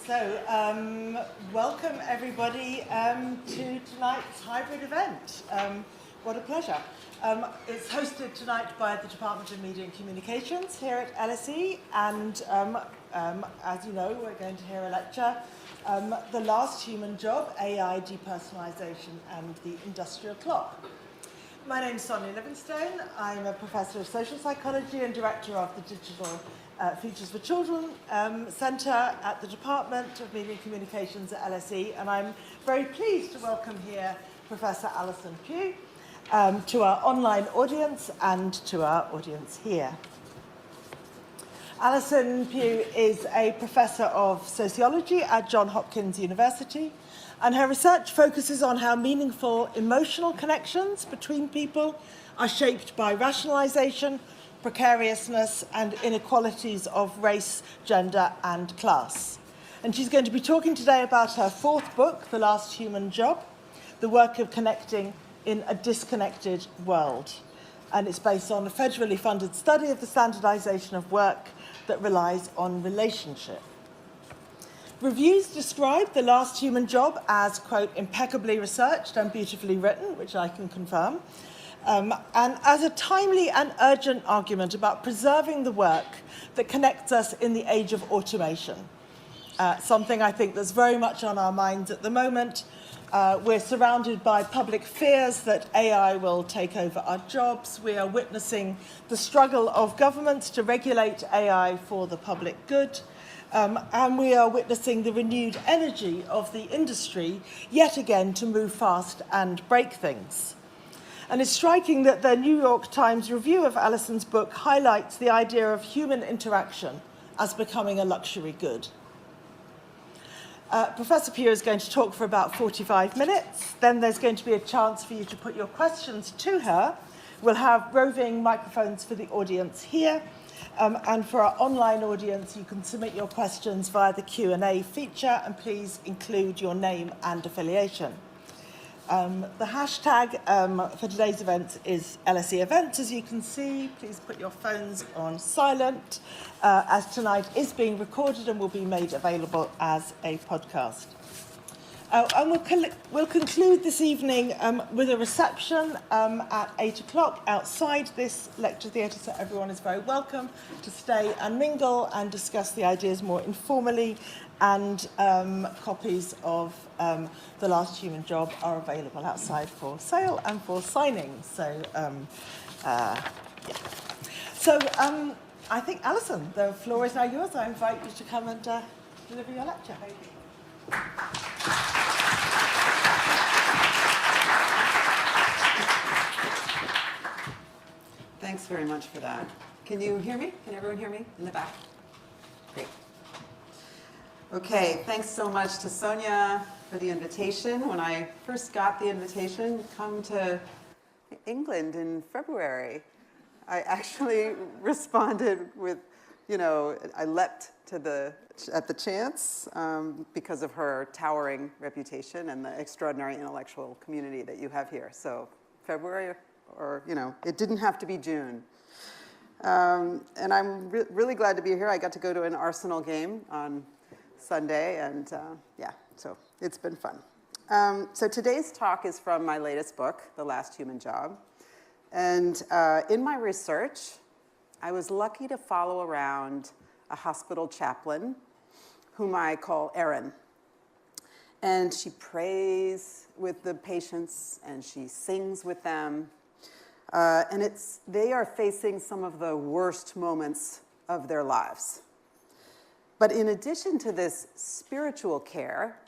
Welcome everybody to tonight's hybrid event. What a pleasure. It's hosted tonight by the Department of Media and Communications here at LSE, and as you know, we're going to hear a lecture, The Last Human Job, AI Depersonalization and the Industrial Clock. My name is Sonia Livingstone. I'm a professor of social psychology and director of the Digital Futures for Children Centre at the Department of Media and Communications at LSE, and I'm very pleased to welcome here Professor Allison Pugh to our online audience and to our audience here. Allison Pugh is a professor of sociology at Johns Hopkins University, and her research focuses on how meaningful emotional connections between people are shaped by rationalization, precariousness, and inequalities of race, gender, and class. And she's going to be talking today about her fourth book, The Last Human Job, the work of connecting in a disconnected world. And it's based on a federally funded study of the standardization of work that relies on relationship. Reviews describe The Last Human Job as, quote, impeccably researched and beautifully written, which I can confirm, and as a timely and urgent argument about preserving the work that connects us in the age of automation. Something I think that's very much on our minds at the moment. We're surrounded by public fears that AI will take over our jobs. We are witnessing the struggle of governments to regulate AI for the public good. And we are witnessing the renewed energy of the industry yet again to move fast and break things. And it's striking that the New York Times review of Allison's book highlights the idea of human interaction as becoming a luxury good. Professor Pugh is going to talk for about 45 minutes. Then there's going to be a chance for you to put your questions to her. We'll have roving microphones for the audience here. And for our online audience, you can submit your questions via the Q&A feature, and please include your name and affiliation. The hashtag for today's event is LSE Events, as you can see. Please put your phones on silent, as tonight is being recorded and will be made available as a podcast. And we'll conclude this evening with a reception at 8 o'clock outside this lecture theatre, so everyone is very welcome to stay and mingle and discuss the ideas more informally, and copies of The Last Human Job are available outside for sale and for signing. So, yeah. So, I think, Allison, the floor is now yours. I invite you to come and deliver your lecture. Thank you. Thanks very much for that. Can you hear me? Can everyone hear me in the back? Great. Okay, thanks so much to Sonia for the invitation. When I first got the invitation to come to England in February, I actually responded with, I leapt at the chance because of her towering reputation and the extraordinary intellectual community that you have here. So February, or, it didn't have to be June. And I'm really glad to be here. I got to go to an Arsenal game on Sunday, and yeah, so it's been fun. So today's talk is from my latest book, The Last Human Job. And in my research, I was lucky to follow around a hospital chaplain whom I call Erin. And she prays with the patients and she sings with them. And they are facing some of the worst moments of their lives. But in addition to this spiritual care,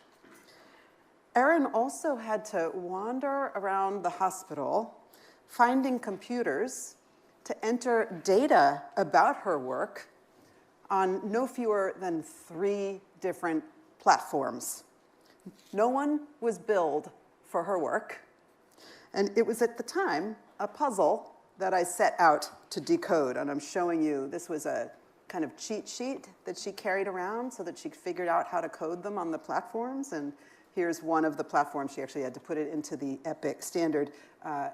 Erin also had to wander around the hospital, finding computers to enter data about her work on no fewer than 3 different platforms. No one was billed for her work, and it was at the time a puzzle that I set out to decode, and I'm showing you, this was a kind of cheat sheet that she carried around so that she figured out how to code them on the platforms, and here's one of the platforms. She actually had to put it into the EPIC, standard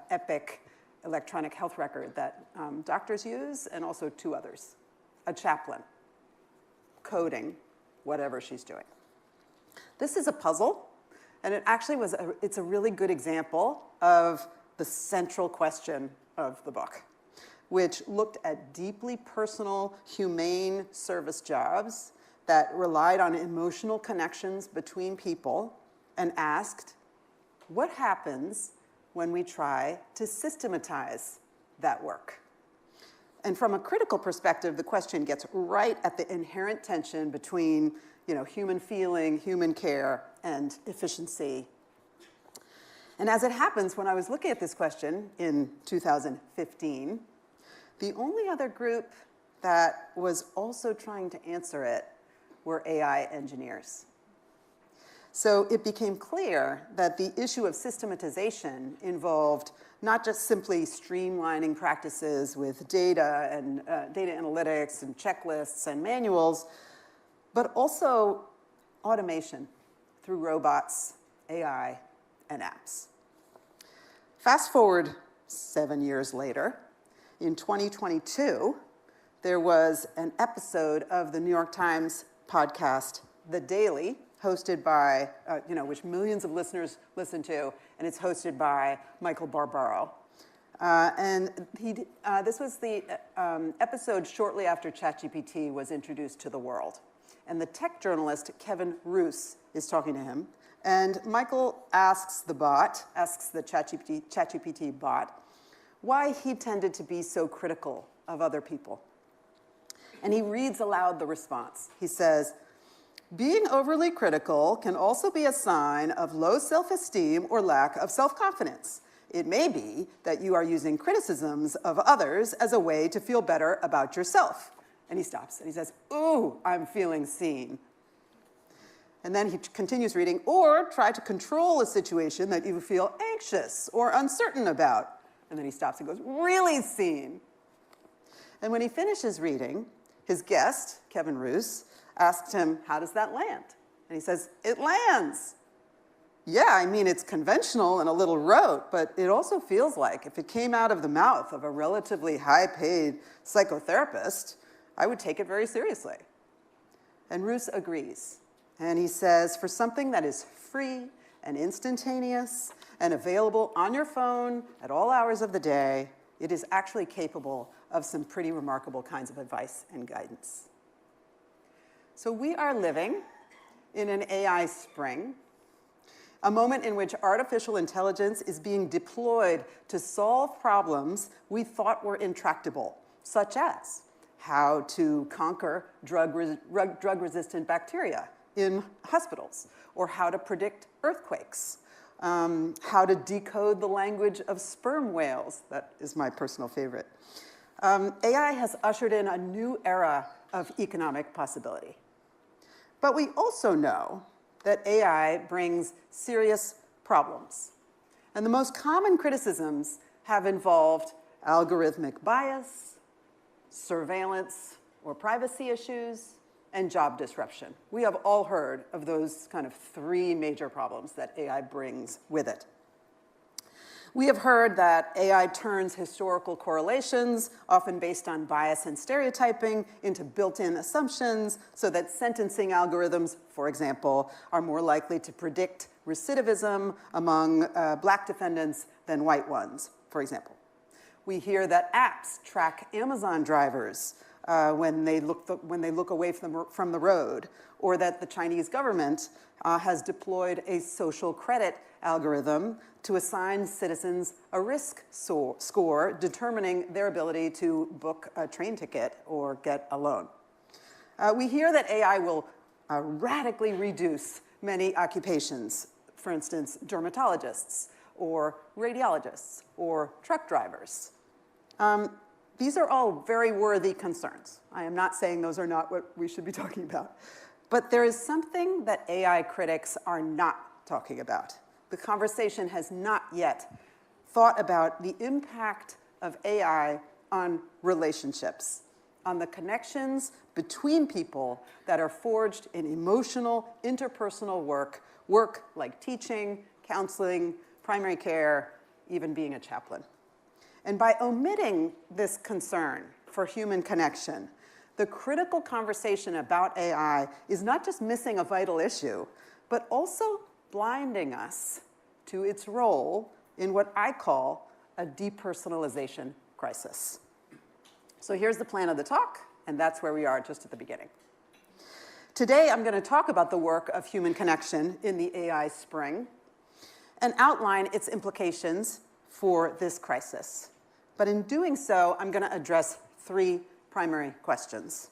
EPIC electronic health record that doctors use, and also 2 others. A chaplain coding whatever she's doing. This is a puzzle, and it actually it's a really good example of the central question of the book, which looked at deeply personal, humane service jobs that relied on emotional connections between people and asked, what happens when we try to systematize that work? And from a critical perspective, the question gets right at the inherent tension between, human feeling, human care, and efficiency. And as it happens, when I was looking at this question in 2015, the only other group that was also trying to answer it were AI engineers. So it became clear that the issue of systematization involved not just simply streamlining practices with data and data analytics and checklists and manuals, but also automation through robots, AI, and apps. Fast forward 7 years later, in 2022, there was an episode of the New York Times podcast, The Daily, hosted by, which millions of listeners listen to, and it's hosted by Michael Barbaro. And this was the episode shortly after ChatGPT was introduced to the world. And the tech journalist, Kevin Roose, is talking to him. And Michael asks the ChatGPT bot, why he tended to be so critical of other people. And he reads aloud the response. He says, being overly critical can also be a sign of low self-esteem or lack of self-confidence. It may be that you are using criticisms of others as a way to feel better about yourself. And he stops and he says, ooh, I'm feeling seen. And then he continues reading, or try to control a situation that you feel anxious or uncertain about. And then he stops and goes, really seen. And when he finishes reading, his guest, Kevin Roose, asked him, how does that land? And he says, it lands. Yeah, I mean, it's conventional and a little rote, but it also feels like if it came out of the mouth of a relatively high-paid psychotherapist, I would take it very seriously. And Roose agrees. And he says, for something that is free and instantaneous and available on your phone at all hours of the day, it is actually capable of some pretty remarkable kinds of advice and guidance. So we are living in an AI spring, a moment in which artificial intelligence is being deployed to solve problems we thought were intractable, such as how to conquer drug-resistant bacteria in hospitals, or how to predict earthquakes, how to decode the language of sperm whales. That is my personal favorite. AI has ushered in a new era of economic possibility. But we also know that AI brings serious problems. And the most common criticisms have involved algorithmic bias, surveillance or privacy issues, and job disruption. We have all heard of those kind of three major problems that AI brings with it. We have heard that AI turns historical correlations, often based on bias and stereotyping, into built-in assumptions, so that sentencing algorithms, for example, are more likely to predict recidivism among black defendants than white ones, for example. We hear that apps track Amazon drivers when they look away from the road, or that the Chinese government has deployed a social credit algorithm to assign citizens a risk score determining their ability to book a train ticket or get a loan. We hear that AI will radically reduce many occupations, for instance, dermatologists or radiologists or truck drivers. These are all very worthy concerns. I am not saying those are not what we should be talking about. But there is something that AI critics are not talking about. The conversation has not yet thought about the impact of AI on relationships, on the connections between people that are forged in emotional, interpersonal work like teaching, counseling, primary care, even being a chaplain. And by omitting this concern for human connection, the critical conversation about AI is not just missing a vital issue, but also blinding us to its role in what I call a depersonalization crisis. So here's the plan of the talk, and that's where we are just at the beginning. Today, I'm going to talk about the work of human connection in the AI spring and outline its implications for this crisis. But in doing so, I'm going to address three primary questions.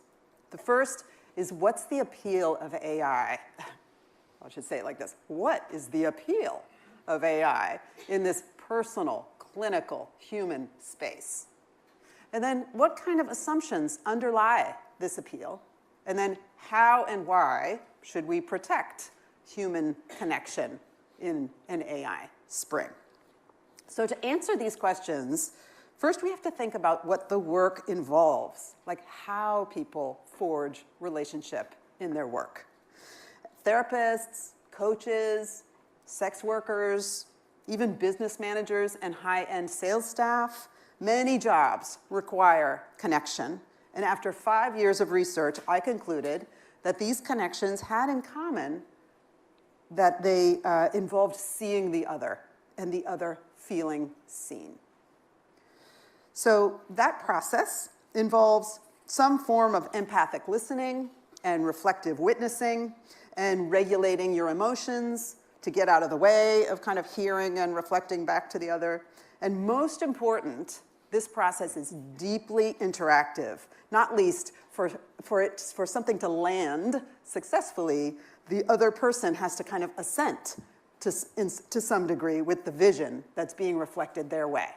The first is, what's the appeal of AI? I should say it like this. What is the appeal of AI in this personal, clinical, human space? And then what kind of assumptions underlie this appeal? And then how and why should we protect human connection in an AI spring? So to answer these questions, first we have to think about what the work involves, like how people forge relationship in their work. Therapists, coaches, sex workers, even business managers and high-end sales staff, many jobs require connection. And after 5 years of research, I concluded that these connections had in common that they involved seeing the other and the other feeling seen. So that process involves some form of empathic listening and reflective witnessing and regulating your emotions to get out of the way of kind of hearing and reflecting back to the other. And most important, this process is deeply interactive, not least for something to land successfully, the other person has to kind of assent to some degree with the vision that's being reflected their way.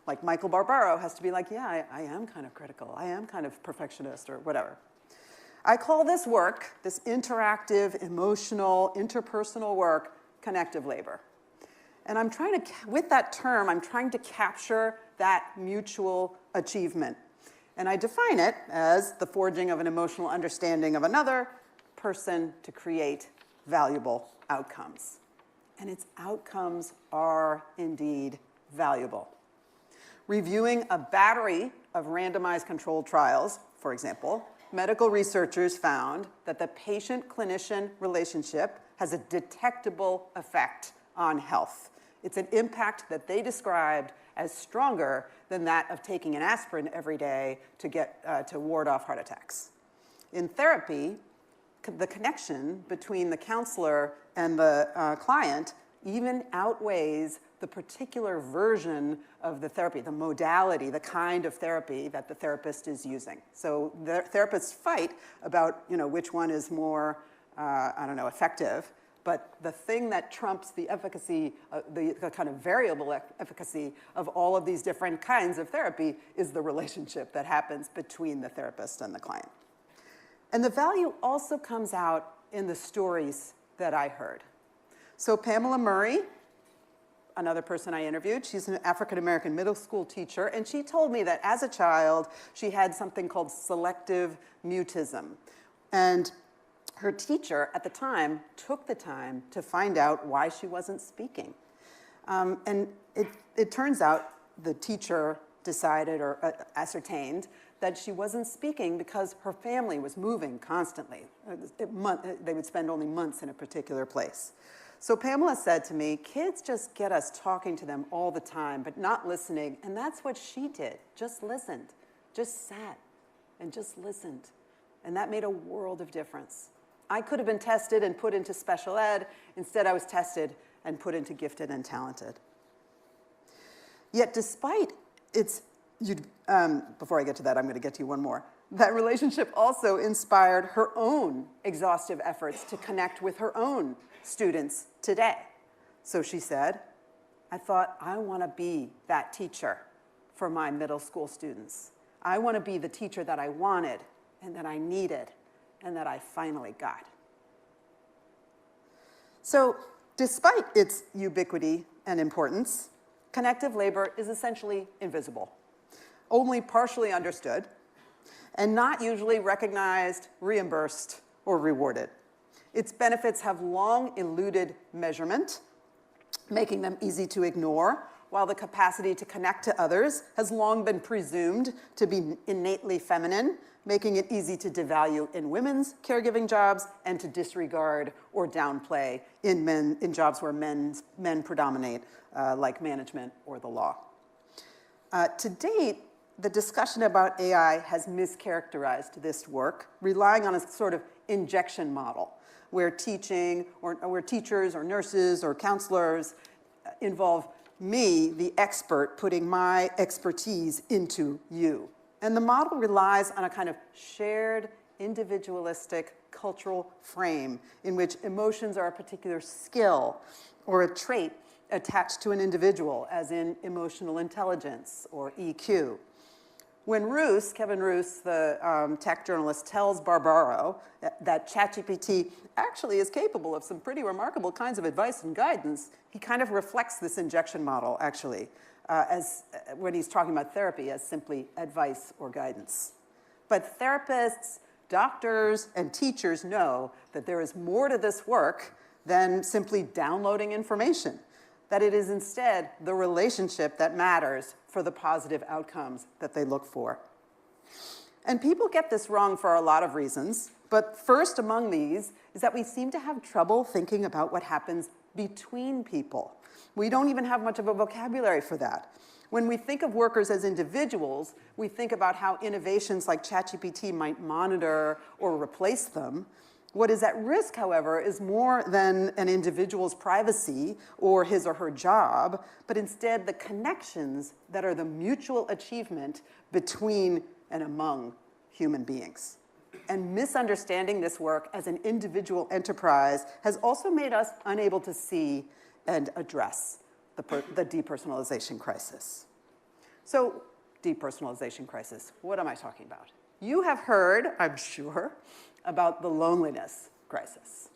Like Michael Barbaro has to be like, yeah, I am kind of critical. I am kind of perfectionist or whatever. I call this work, this interactive, emotional, interpersonal work, connective labor. And I'm trying to, with that term, I'm trying to capture that mutual achievement. And I define it as the forging of an emotional understanding of another person to create valuable outcomes. And its outcomes are indeed valuable. Reviewing a battery of randomized controlled trials, for example, medical researchers found that the patient-clinician relationship has a detectable effect on health. It's an impact that they described as stronger than that of taking an aspirin every day to ward off heart attacks. In therapy, the connection between the counselor and the client even outweighs the particular version of the therapy, the modality, the kind of therapy that the therapist is using. So the therapists fight about, which one is more, effective. But the thing that trumps the efficacy, the kind of variable efficacy of all of these different kinds of therapy is the relationship that happens between the therapist and the client. And the value also comes out in the stories that I heard. So Pamela Murray, another person I interviewed, she's an African-American middle school teacher, and she told me that as a child, she had something called selective mutism. And her teacher at the time took the time to find out why she wasn't speaking. And it turns out the teacher decided or ascertained that she wasn't speaking because her family was moving constantly. They would spend only months in a particular place. So Pamela said to me, kids just get us talking to them all the time, but not listening. And that's what she did, just listened, just sat and just listened. And that made a world of difference. I could have been tested and put into special ed. Instead, I was tested and put into gifted and talented. Yet despite its, before I get to that, I'm going to get to you one more. That relationship also inspired her own exhaustive efforts to connect with her own students today. So she said, I thought, I want to be that teacher for my middle school students. I want to be the teacher that I wanted and that I needed and that I finally got. So despite its ubiquity and importance, connective labor is essentially invisible, only partially understood, and not usually recognized, reimbursed, or rewarded. Its benefits have long eluded measurement, making them easy to ignore while the capacity to connect to others has long been presumed to be innately feminine, making it easy to devalue in women's caregiving jobs and to disregard or downplay in jobs where men predominate, like management or the law. To date, the discussion about AI has mischaracterized this work, relying on a sort of injection model, where teachers or nurses or counselors involve me, the expert, putting my expertise into you. And the model relies on a kind of shared, individualistic cultural frame in which emotions are a particular skill or a trait attached to an individual, as in emotional intelligence or EQ. When Kevin Roos, the tech journalist, tells Barbaro that ChatGPT actually is capable of some pretty remarkable kinds of advice and guidance, he kind of reflects this injection model, actually, when he's talking about therapy as simply advice or guidance. But therapists, doctors, and teachers know that there is more to this work than simply downloading information, that it is instead the relationship that matters for the positive outcomes that they look for. And people get this wrong for a lot of reasons, but first among these is that we seem to have trouble thinking about what happens between people. We don't even have much of a vocabulary for that. When we think of workers as individuals, we think about how innovations like ChatGPT might monitor or replace them. What is at risk, however, is more than an individual's privacy or his or her job, but instead the connections that are the mutual achievement between and among human beings. And misunderstanding this work as an individual enterprise has also made us unable to see and address the depersonalization crisis. So, depersonalization crisis, what am I talking about? You have heard, I'm sure, about the loneliness crisis.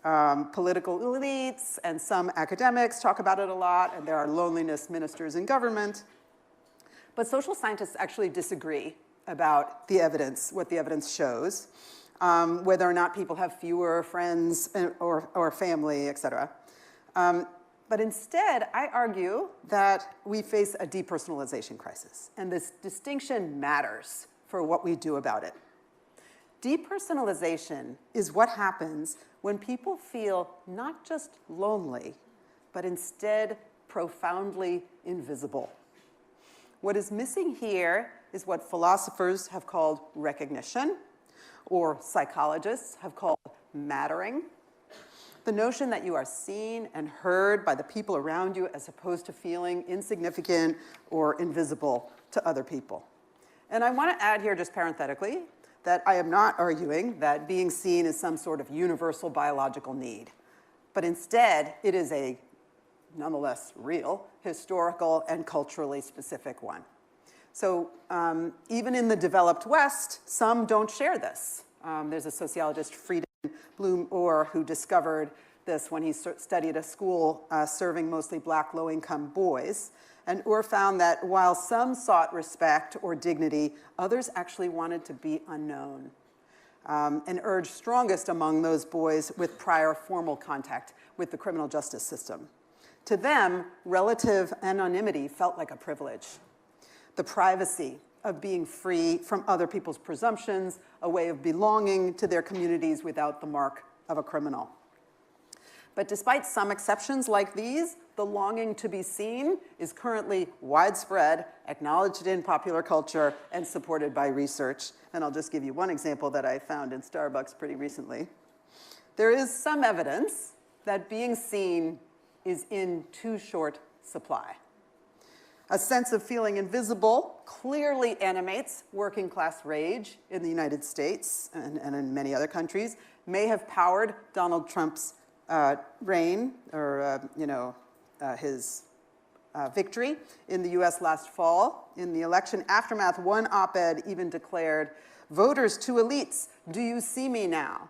Political elites and some academics talk about it a lot, and there are loneliness ministers in government. But social scientists actually disagree about the evidence, what the evidence shows, whether or not people have fewer friends or family, et cetera. But instead, I argue that we face a depersonalization crisis, and this distinction matters for what we do about it. Depersonalization is what happens when people feel not just lonely, but instead profoundly invisible. What is missing here is what philosophers have called recognition, or psychologists have called mattering. The notion that you are seen and heard by the people around you as opposed to feeling insignificant or invisible to other people. And I want to add here, just parenthetically, that I am not arguing that being seen is some sort of universal biological need, but instead it is a, nonetheless real, historical and culturally specific one. So even in the developed West, some don't share this. There's a sociologist, Frieden Blum-Orr, who discovered this when he studied a school serving mostly black low-income boys. And Orr found that while some sought respect or dignity, others actually wanted to be unknown, and urged strongest among those boys with prior formal contact with the criminal justice system. To them, relative anonymity felt like a privilege. The privacy of being free from other people's presumptions, a way of belonging to their communities without the mark of a criminal. But despite some exceptions like these, the longing to be seen is currently widespread, acknowledged in popular culture, and supported by research. And I'll just give you one example that I found in Starbucks pretty recently. There is some evidence that being seen is in too short supply. A sense of feeling invisible clearly animates working class rage in the United States and in many other countries, may have powered Donald Trump's reign, or his victory in the US last fall. In the election aftermath, one op-ed even declared, "Voters to elites, do you see me now?"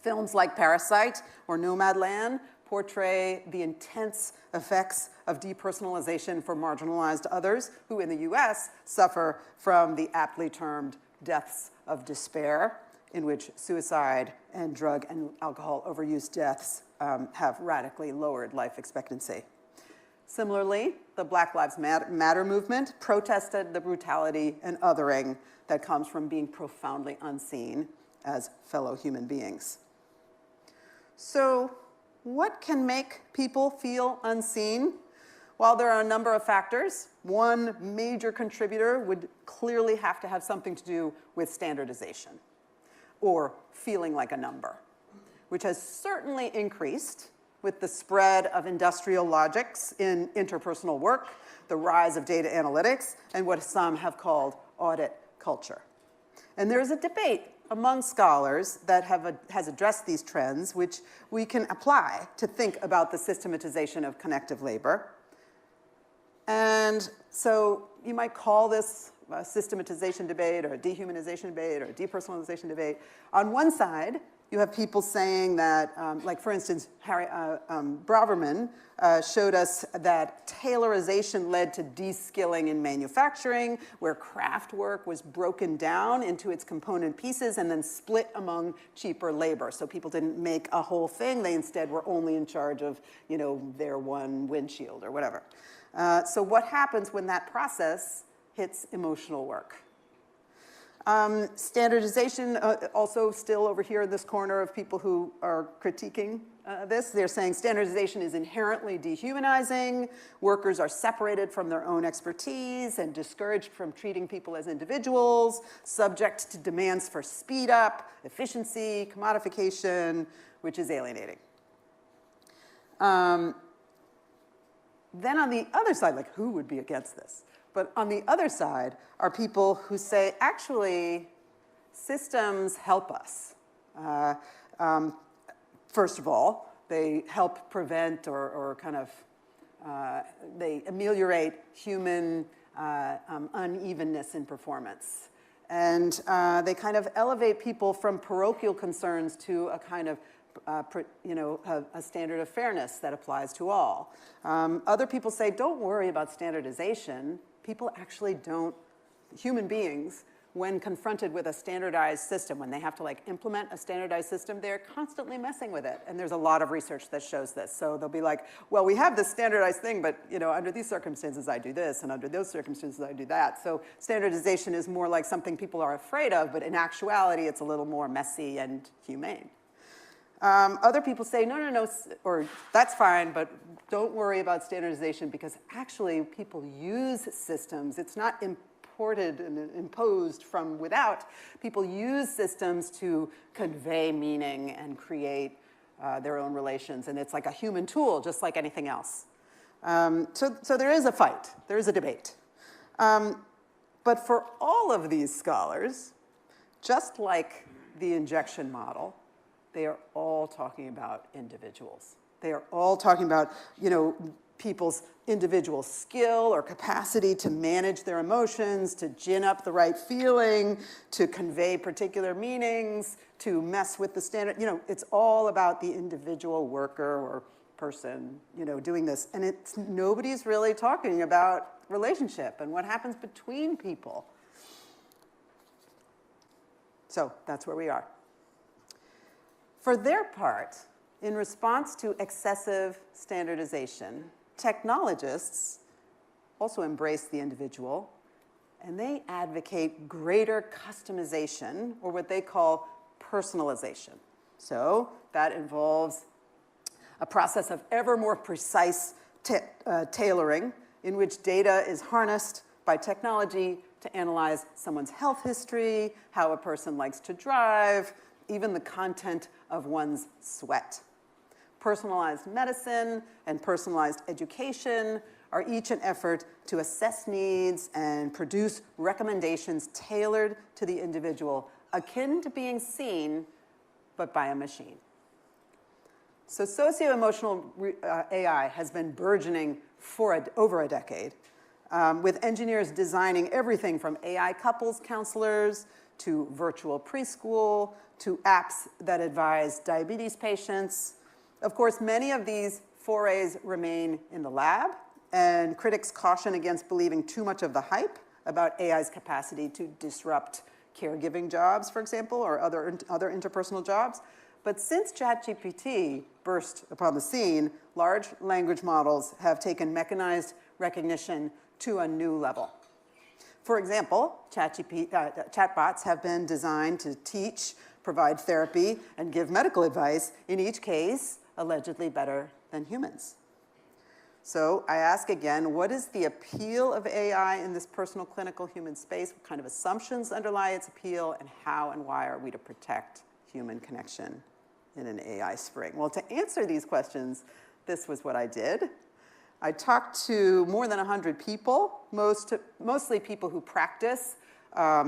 Films like Parasite or Nomadland portray the intense effects of depersonalization for marginalized others who in the US suffer from the aptly termed deaths of despair, in which suicide and drug and alcohol overuse deaths have radically lowered life expectancy. Similarly, the Black Lives Matter movement protested the brutality and othering that comes from being profoundly unseen as fellow human beings. So, what can make people feel unseen? Well, there are a number of factors. One major contributor would clearly have to have something to do with standardization, or feeling like a number, which has certainly increased with the spread of industrial logics in interpersonal work, the rise of data analytics, and what some have called audit culture. And there is a debate among scholars that has addressed these trends, which we can apply to think about the systematization of connective labor. And so you might call this a systematization debate or a dehumanization debate or a depersonalization debate. On one side, you have people saying that, like for instance, Braverman showed us that tailorization led to de-skilling in manufacturing, where craft work was broken down into its component pieces and then split among cheaper labor. So people didn't make a whole thing. They instead were only in charge of, their one windshield or whatever. So what happens when that process hits emotional work? Standardization, also still over here in this corner of people who are critiquing this. They're saying standardization is inherently dehumanizing. Workers are separated from their own expertise and discouraged from treating people as individuals, subject to demands for speed up, efficiency, commodification, which is alienating. Then on the other side, like who would be against this? But on the other side are people who say, actually, systems help us. First of all, they help prevent or kind of, they ameliorate human unevenness in performance. And they kind of elevate people from parochial concerns to a kind of a standard of fairness that applies to all. Other people say, don't worry about standardization. People actually don't, human beings, when confronted with a standardized system, when they have to implement a standardized system, they're constantly messing with it. And there's a lot of research that shows this. So they'll be like, well, we have this standardized thing, but under these circumstances I do this, and under those circumstances I do that. So standardization is more like something people are afraid of, but in actuality it's a little more messy and humane. Other people say, no, or that's fine, but don't worry about standardization because actually people use systems. It's not imported and imposed from without. People use systems to convey meaning and create their own relations, and it's like a human tool, just like anything else. So there is a fight. There is a debate. But for all of these scholars, just like the injection model, they are all talking about individuals. They are all talking about, people's individual skill or capacity to manage their emotions, to gin up the right feeling, to convey particular meanings, to mess with the standard. It's all about the individual worker or person, doing this. And nobody's really talking about relationship and what happens between people. So that's where we are. For their part, in response to excessive standardization, technologists also embrace the individual, and they advocate greater customization, or what they call personalization. So that involves a process of ever more precise tailoring, in which data is harnessed by technology to analyze someone's health history, how a person likes to drive, even the content of one's sweat. Personalized medicine and personalized education are each an effort to assess needs and produce recommendations tailored to the individual, akin to being seen, but by a machine. So socio-emotional AI has been burgeoning for over a decade, with engineers designing everything from AI couples counselors to virtual preschool, to apps that advise diabetes patients. Of course, many of these forays remain in the lab, and critics caution against believing too much of the hype about AI's capacity to disrupt caregiving jobs, for example, or other interpersonal jobs. But since ChatGPT burst upon the scene, large language models have taken mechanized recognition to a new level. For example, chatbots have been designed to teach, provide therapy, and give medical advice, in each case, allegedly better than humans. So I ask again, what is the appeal of AI in this personal clinical human space? What kind of assumptions underlie its appeal, and how and why are we to protect human connection in an AI spring? Well, to answer these questions, this was what I did. I talked to more than 100 people, mostly people who practice,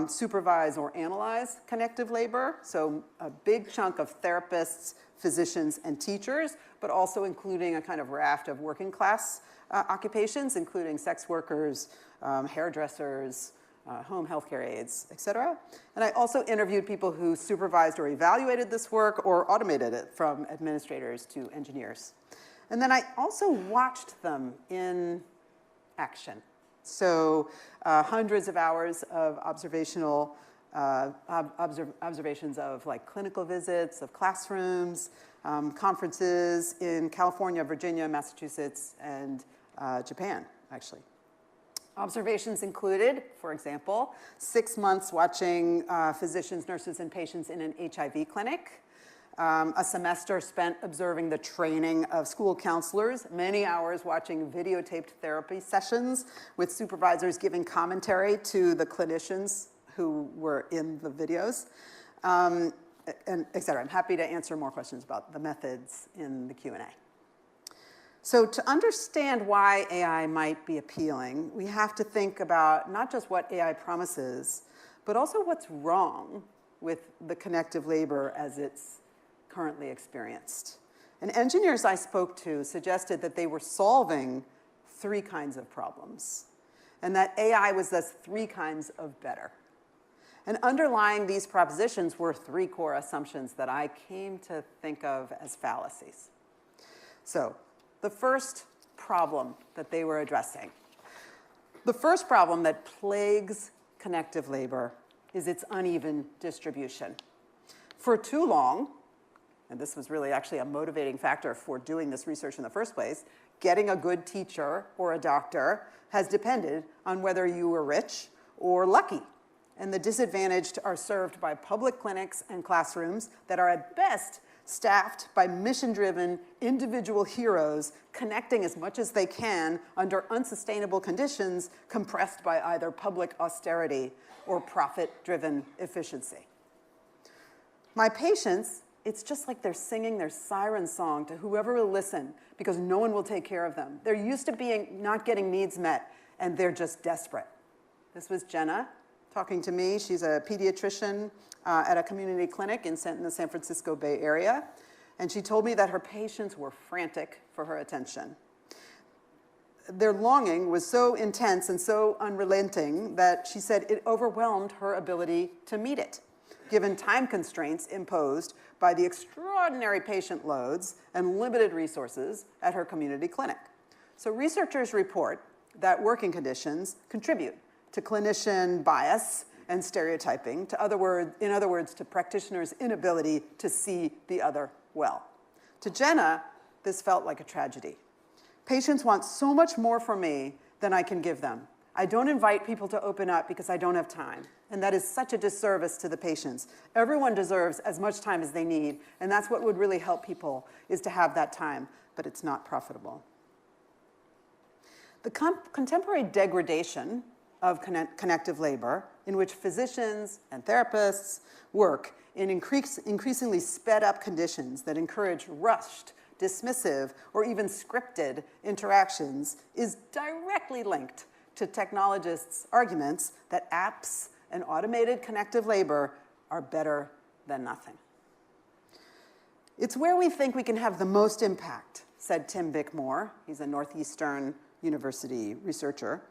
supervise, or analyze connective labor. So a big chunk of therapists, physicians, and teachers, but also including a kind of raft of working class occupations, including sex workers, hairdressers, home healthcare aides, et cetera. And I also interviewed people who supervised or evaluated this work or automated it, from administrators to engineers. And then I also watched them in action. So hundreds of hours of observations of like clinical visits, of classrooms, conferences in California, Virginia, Massachusetts, and Japan, actually. Observations included, for example, 6 months watching physicians, nurses, and patients in an HIV clinic, a semester spent observing the training of school counselors, many hours watching videotaped therapy sessions with supervisors giving commentary to the clinicians who were in the videos, and et cetera. I'm happy to answer more questions about the methods in the Q&A. So to understand why AI might be appealing, we have to think about not just what AI promises, but also what's wrong with the connective labor as it's currently experienced. And engineers I spoke to suggested that they were solving 3 kinds of problems, and that AI was thus 3 kinds of better. And underlying these propositions were 3 core assumptions that I came to think of as fallacies. So the first problem that they were addressing, the first problem that plagues connective labor is its uneven distribution. For too long, and this was really actually a motivating factor for doing this research in the first place, getting a good teacher or a doctor has depended on whether you were rich or lucky. And the disadvantaged are served by public clinics and classrooms that are at best staffed by mission-driven individual heroes connecting as much as they can under unsustainable conditions compressed by either public austerity or profit-driven efficiency. My patients, it's just like they're singing their siren song to whoever will listen because no one will take care of them. They're used to not getting needs met, and they're just desperate. This was Jenna talking to me. She's a pediatrician at a community clinic in the San Francisco Bay Area. And she told me that her patients were frantic for her attention. Their longing was so intense and so unrelenting that she said it overwhelmed her ability to meet it, given time constraints imposed by the extraordinary patient loads and limited resources at her community clinic. So researchers report that working conditions contribute to clinician bias and stereotyping, in other words, to practitioners' inability to see the other well. To Jenna, this felt like a tragedy. Patients want so much more from me than I can give them. I don't invite people to open up because I don't have time. And that is such a disservice to the patients. Everyone deserves as much time as they need, and that's what would really help people, is to have that time, but it's not profitable. The contemporary degradation of connective labor, in which physicians and therapists work in increasingly sped-up conditions that encourage rushed, dismissive, or even scripted interactions, is directly linked to technologists' arguments that apps and automated connective labor are better than nothing. It's where we think we can have the most impact, said Tim Bickmore. He's a Northeastern University researcher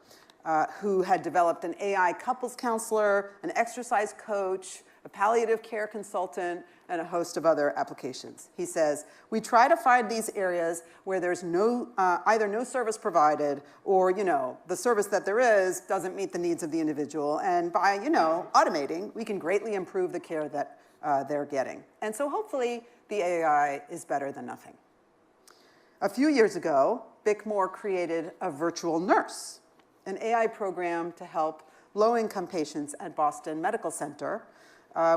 who had developed an AI couples counselor, an exercise coach, a palliative care consultant, and a host of other applications. He says, we try to find these areas where there's either no service provided or, the service that there is doesn't meet the needs of the individual. And by, automating, we can greatly improve the care that they're getting. And so hopefully the AI is better than nothing. A few years ago, Bickmore created a virtual nurse, an AI program to help low-income patients at Boston Medical Center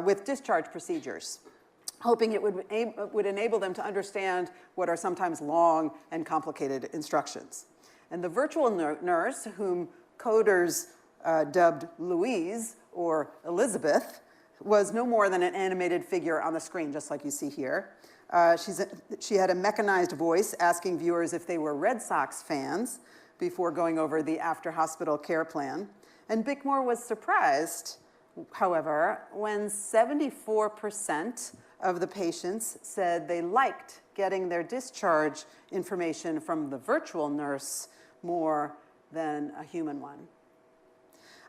with discharge procedures, hoping it would enable them to understand what are sometimes long and complicated instructions. And the virtual nurse, whom coders dubbed Louise or Elizabeth, was no more than an animated figure on the screen, just like you see here. She had a mechanized voice asking viewers if they were Red Sox fans before going over the after-hospital care plan. And Bickmore was surprised, however, when 74% of the patients said they liked getting their discharge information from the virtual nurse more than a human one.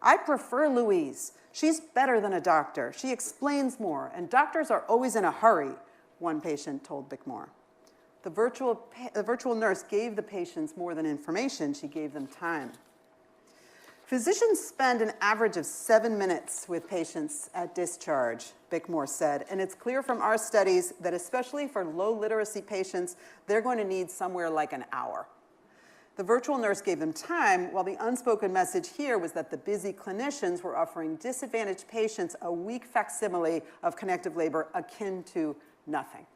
I prefer Louise. She's better than a doctor. She explains more, and doctors are always in a hurry, one patient told Bickmore. The virtual nurse gave the patients more than information. She gave them time. Physicians spend an average of 7 minutes with patients at discharge, Bickmore said, and it's clear from our studies that especially for low literacy patients, they're going to need somewhere like an hour. The virtual nurse gave them time, while the unspoken message here was that the busy clinicians were offering disadvantaged patients a weak facsimile of connective labor akin to nothing.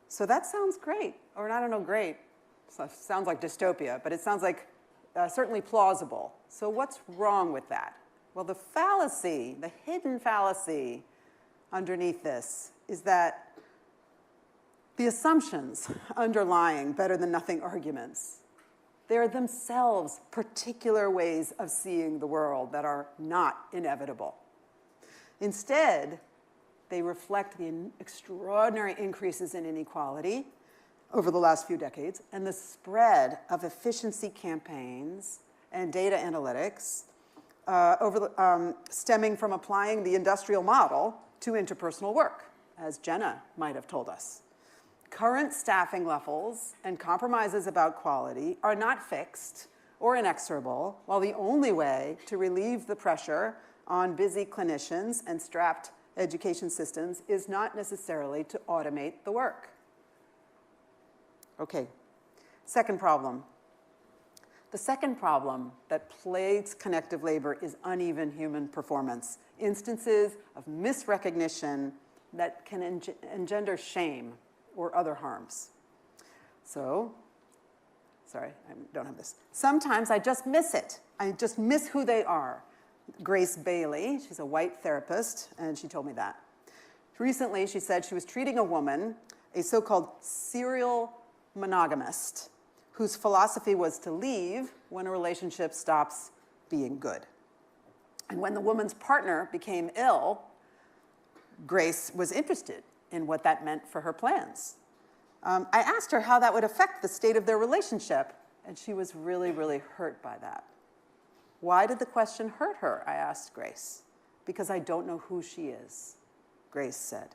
So that sounds great, or I don't know, great. Sounds like dystopia, but it sounds like certainly plausible. So what's wrong with that? Well, the fallacy, the hidden fallacy underneath this is that the assumptions underlying better than nothing arguments, they're themselves particular ways of seeing the world that are not inevitable. Instead, they reflect the extraordinary increases in inequality over the last few decades and the spread of efficiency campaigns and data analytics stemming from applying the industrial model to interpersonal work, as Jenna might have told us. Current staffing levels and compromises about quality are not fixed or inexorable, while the only way to relieve the pressure on busy clinicians and strapped education systems is not necessarily to automate the work. Okay, second problem. The second problem that plagues connective labor is uneven human performance, instances of misrecognition that can engender shame or other harms. So, sorry, I don't have this. Sometimes I just miss it. I just miss who they are. Grace Bailey, she's a white therapist, and she told me that. Recently, she said she was treating a woman, a so-called serial monogamist, whose philosophy was to leave when a relationship stops being good. And when the woman's partner became ill, Grace was interested in what that meant for her plans. I asked her how that would affect the state of their relationship, and she was really, really hurt by that. Why did the question hurt her? I asked Grace. Because I don't know who she is, Grace said.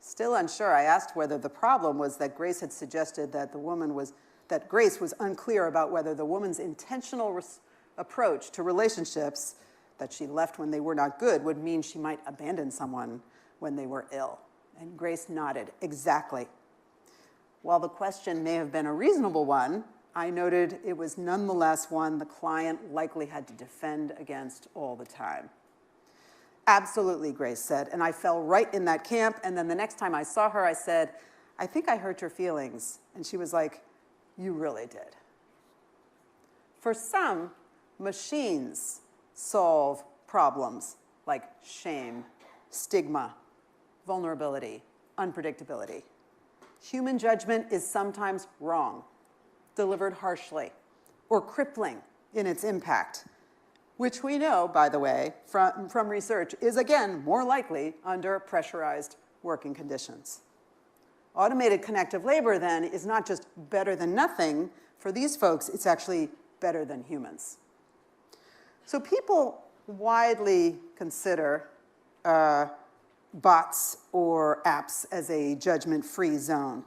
Still unsure, I asked whether the problem was that Grace had suggested that that Grace was unclear about whether the woman's intentional approach to relationships that she left when they were not good would mean she might abandon someone when they were ill. And Grace nodded, exactly. While the question may have been a reasonable one, I noted it was nonetheless one the client likely had to defend against all the time. Absolutely, Grace said, and I fell right in that camp, and then the next time I saw her, I said, I think I hurt your feelings. And she was like, you really did. For some, machines solve problems like shame, stigma, vulnerability, unpredictability. Human judgment is sometimes wrong, delivered harshly, or crippling in its impact, which we know, by the way, from research, is again more likely under pressurized working conditions. Automated connective labor, then, is not just better than nothing. For these folks, it's actually better than humans. So people widely consider bots or apps as a judgment-free zone.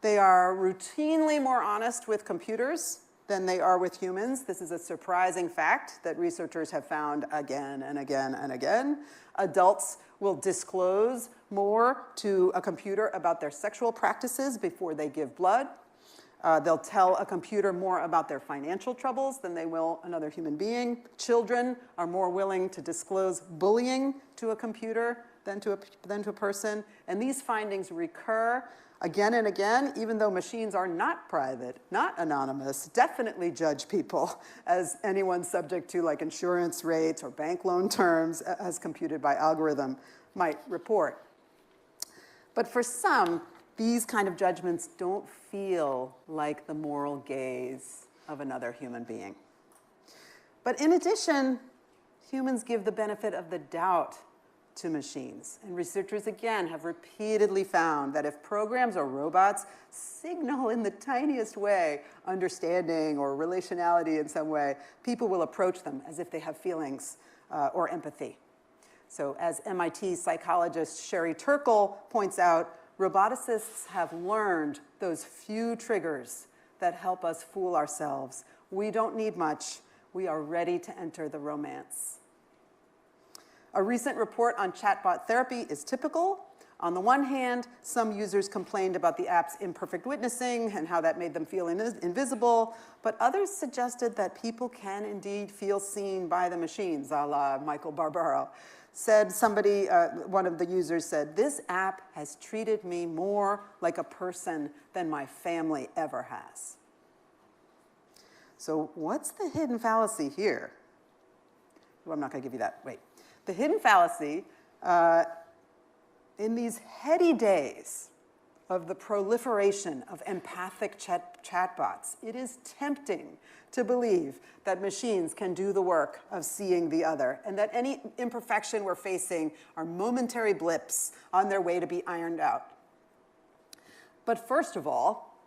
They are routinely more honest with computers than they are with humans. This is a surprising fact that researchers have found again and again and again. Adults will disclose more to a computer about their sexual practices before they give blood. They'll tell a computer more about their financial troubles than they will another human being. Children are more willing to disclose bullying to a computer than to a person. And these findings recur again and again, even though machines are not private, not anonymous, definitely judge people as anyone subject to like insurance rates or bank loan terms as computed by algorithm might report. But for some, these kind of judgments don't feel like the moral gaze of another human being. But in addition, humans give the benefit of the doubt to machines. And researchers, again, have repeatedly found that if programs or robots signal in the tiniest way understanding or relationality in some way, people will approach them as if they have feelings or empathy. So as MIT psychologist Sherry Turkle points out, roboticists have learned those few triggers that help us fool ourselves. We don't need much. We are ready to enter the romance. A recent report on chatbot therapy is typical. On the one hand, some users complained about the app's imperfect witnessing and how that made them feel invisible, but others suggested that people can indeed feel seen by the machines, a la Michael Barbaro. One of the users said, "This app has treated me more like a person than my family ever has." So what's the hidden fallacy here? Well, I'm not going to give you that. Wait. The hidden fallacy in these heady days of the proliferation of empathic chatbots, it is tempting to believe that machines can do the work of seeing the other and that any imperfection we're facing are momentary blips on their way to be ironed out. But first of all,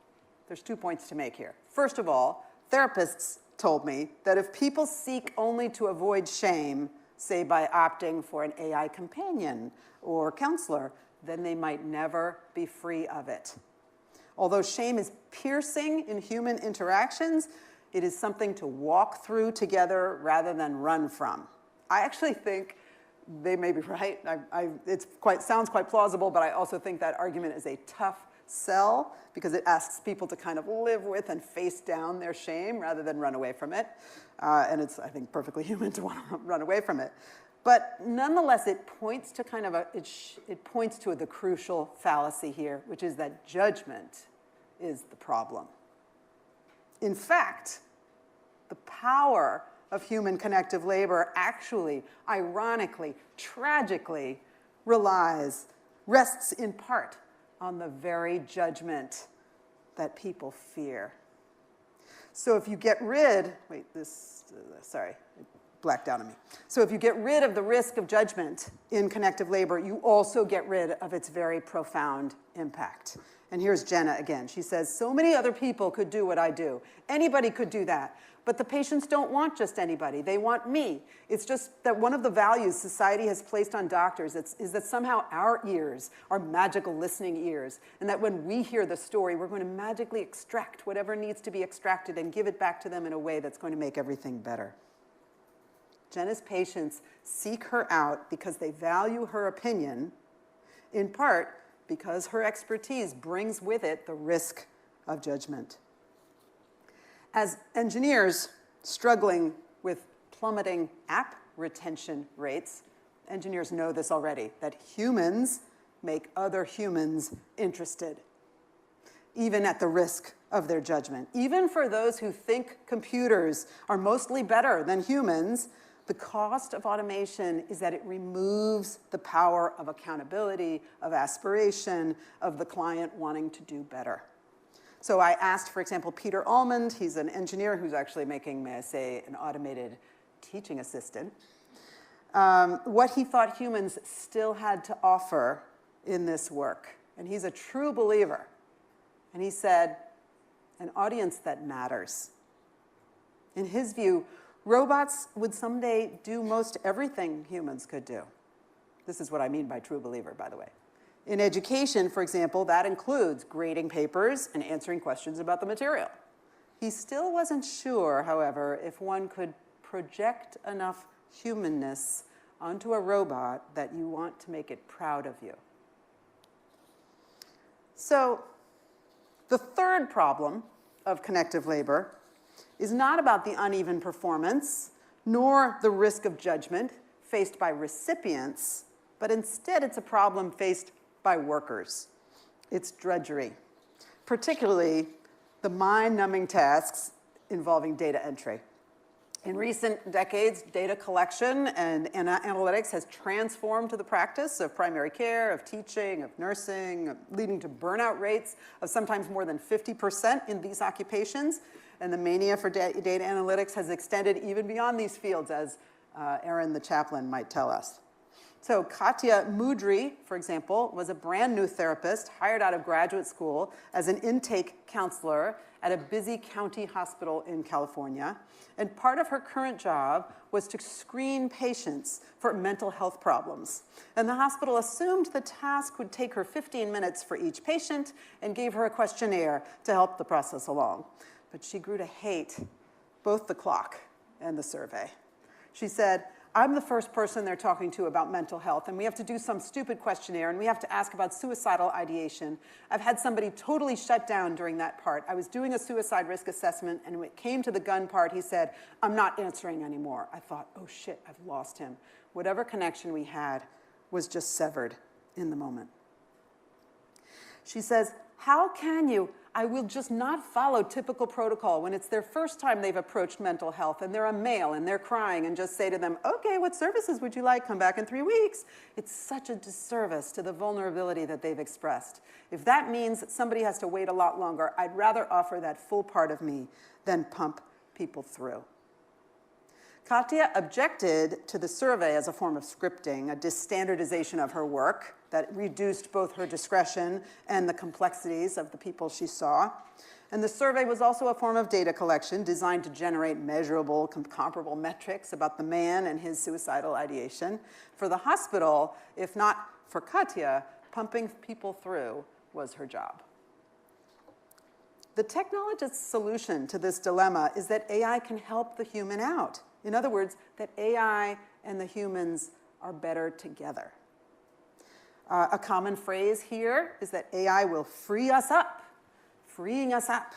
there's 2 points to make here. First of all, therapists told me that if people seek only to avoid shame, say by opting for an AI companion or counselor, then they might never be free of it. Although shame is piercing in human interactions, it is something to walk through together rather than run from. I actually think they may be right. It sounds quite plausible, but I also think that argument is a tough sell because it asks people to kind of live with and face down their shame rather than run away from it. And it's, I think, perfectly human to want to run away from it. But nonetheless, it points to the crucial fallacy here, which is that judgment is the problem. In fact, the power of human connective labor actually, ironically, tragically, rests in part on the very judgment that people fear. So if you get rid, sorry, it blacked out on me. So if you get rid of the risk of judgment in connective labor, you also get rid of its very profound impact. And here's Jenna again. She says, "So many other people could do what I do. Anybody could do that. But the patients don't want just anybody. They want me. It's just that one of the values society has placed on doctors is that somehow our ears are magical listening ears, and that when we hear the story, we're going to magically extract whatever needs to be extracted and give it back to them in a way that's going to make everything better." Jenna's patients seek her out because they value her opinion, in part because her expertise brings with it the risk of judgment. As engineers struggling with plummeting app retention rates, engineers know this already, that humans make other humans interested, even at the risk of their judgment. Even for those who think computers are mostly better than humans, the cost of automation is that it removes the power of accountability, of aspiration, of the client wanting to do better. So I asked, for example, Peter Almond, he's an engineer who's actually making, may I say, an automated teaching assistant, what he thought humans still had to offer in this work. And he's a true believer. And he said, an audience that matters. In his view, robots would someday do most everything humans could do. This is what I mean by true believer, by the way. In education, for example, that includes grading papers and answering questions about the material. He still wasn't sure, however, if one could project enough humanness onto a robot that you want to make it proud of you. So the third problem of connective labor is not about the uneven performance, nor the risk of judgment faced by recipients, but instead it's a problem faced by workers. It's drudgery, particularly the mind-numbing tasks involving data entry. In recent decades, data collection and analytics has transformed the practice of primary care, of teaching, of nursing, leading to burnout rates of sometimes more than 50% in these occupations. And the mania for data analytics has extended even beyond these fields, as Erin the chaplain might tell us. So Katya Mudry, for example, was a brand new therapist hired out of graduate school as an intake counselor at a busy county hospital in California. And part of her current job was to screen patients for mental health problems. And the hospital assumed the task would take her 15 minutes for each patient and gave her a questionnaire to help the process along. But she grew to hate both the clock and the survey. She said, I'm the first person they're talking to about mental health, and we have to do some stupid questionnaire, and we have to ask about suicidal ideation. I've had somebody totally shut down during that part. I was doing a suicide risk assessment, and when it came to the gun part, he said, I'm not answering anymore. I thought, oh shit, I've lost him. Whatever connection we had was just severed in the moment. She says, how can you? I will just not follow typical protocol when it's their first time they've approached mental health and they're a male and they're crying and just say to them, okay, what services would you like? Come back in 3 weeks. It's such a disservice to the vulnerability that they've expressed. If that means that somebody has to wait a lot longer, I'd rather offer that full part of me than pump people through. Katya objected to the survey as a form of scripting, a distandardization of her work that reduced both her discretion and the complexities of the people she saw. And the survey was also a form of data collection designed to generate measurable, comparable metrics about the man and his suicidal ideation. For the hospital, if not for Katya, pumping people through was her job. The technologist's solution to this dilemma is that AI can help the human out. In other words, that AI and the humans are better together. A common phrase here is that AI will free us up, freeing us up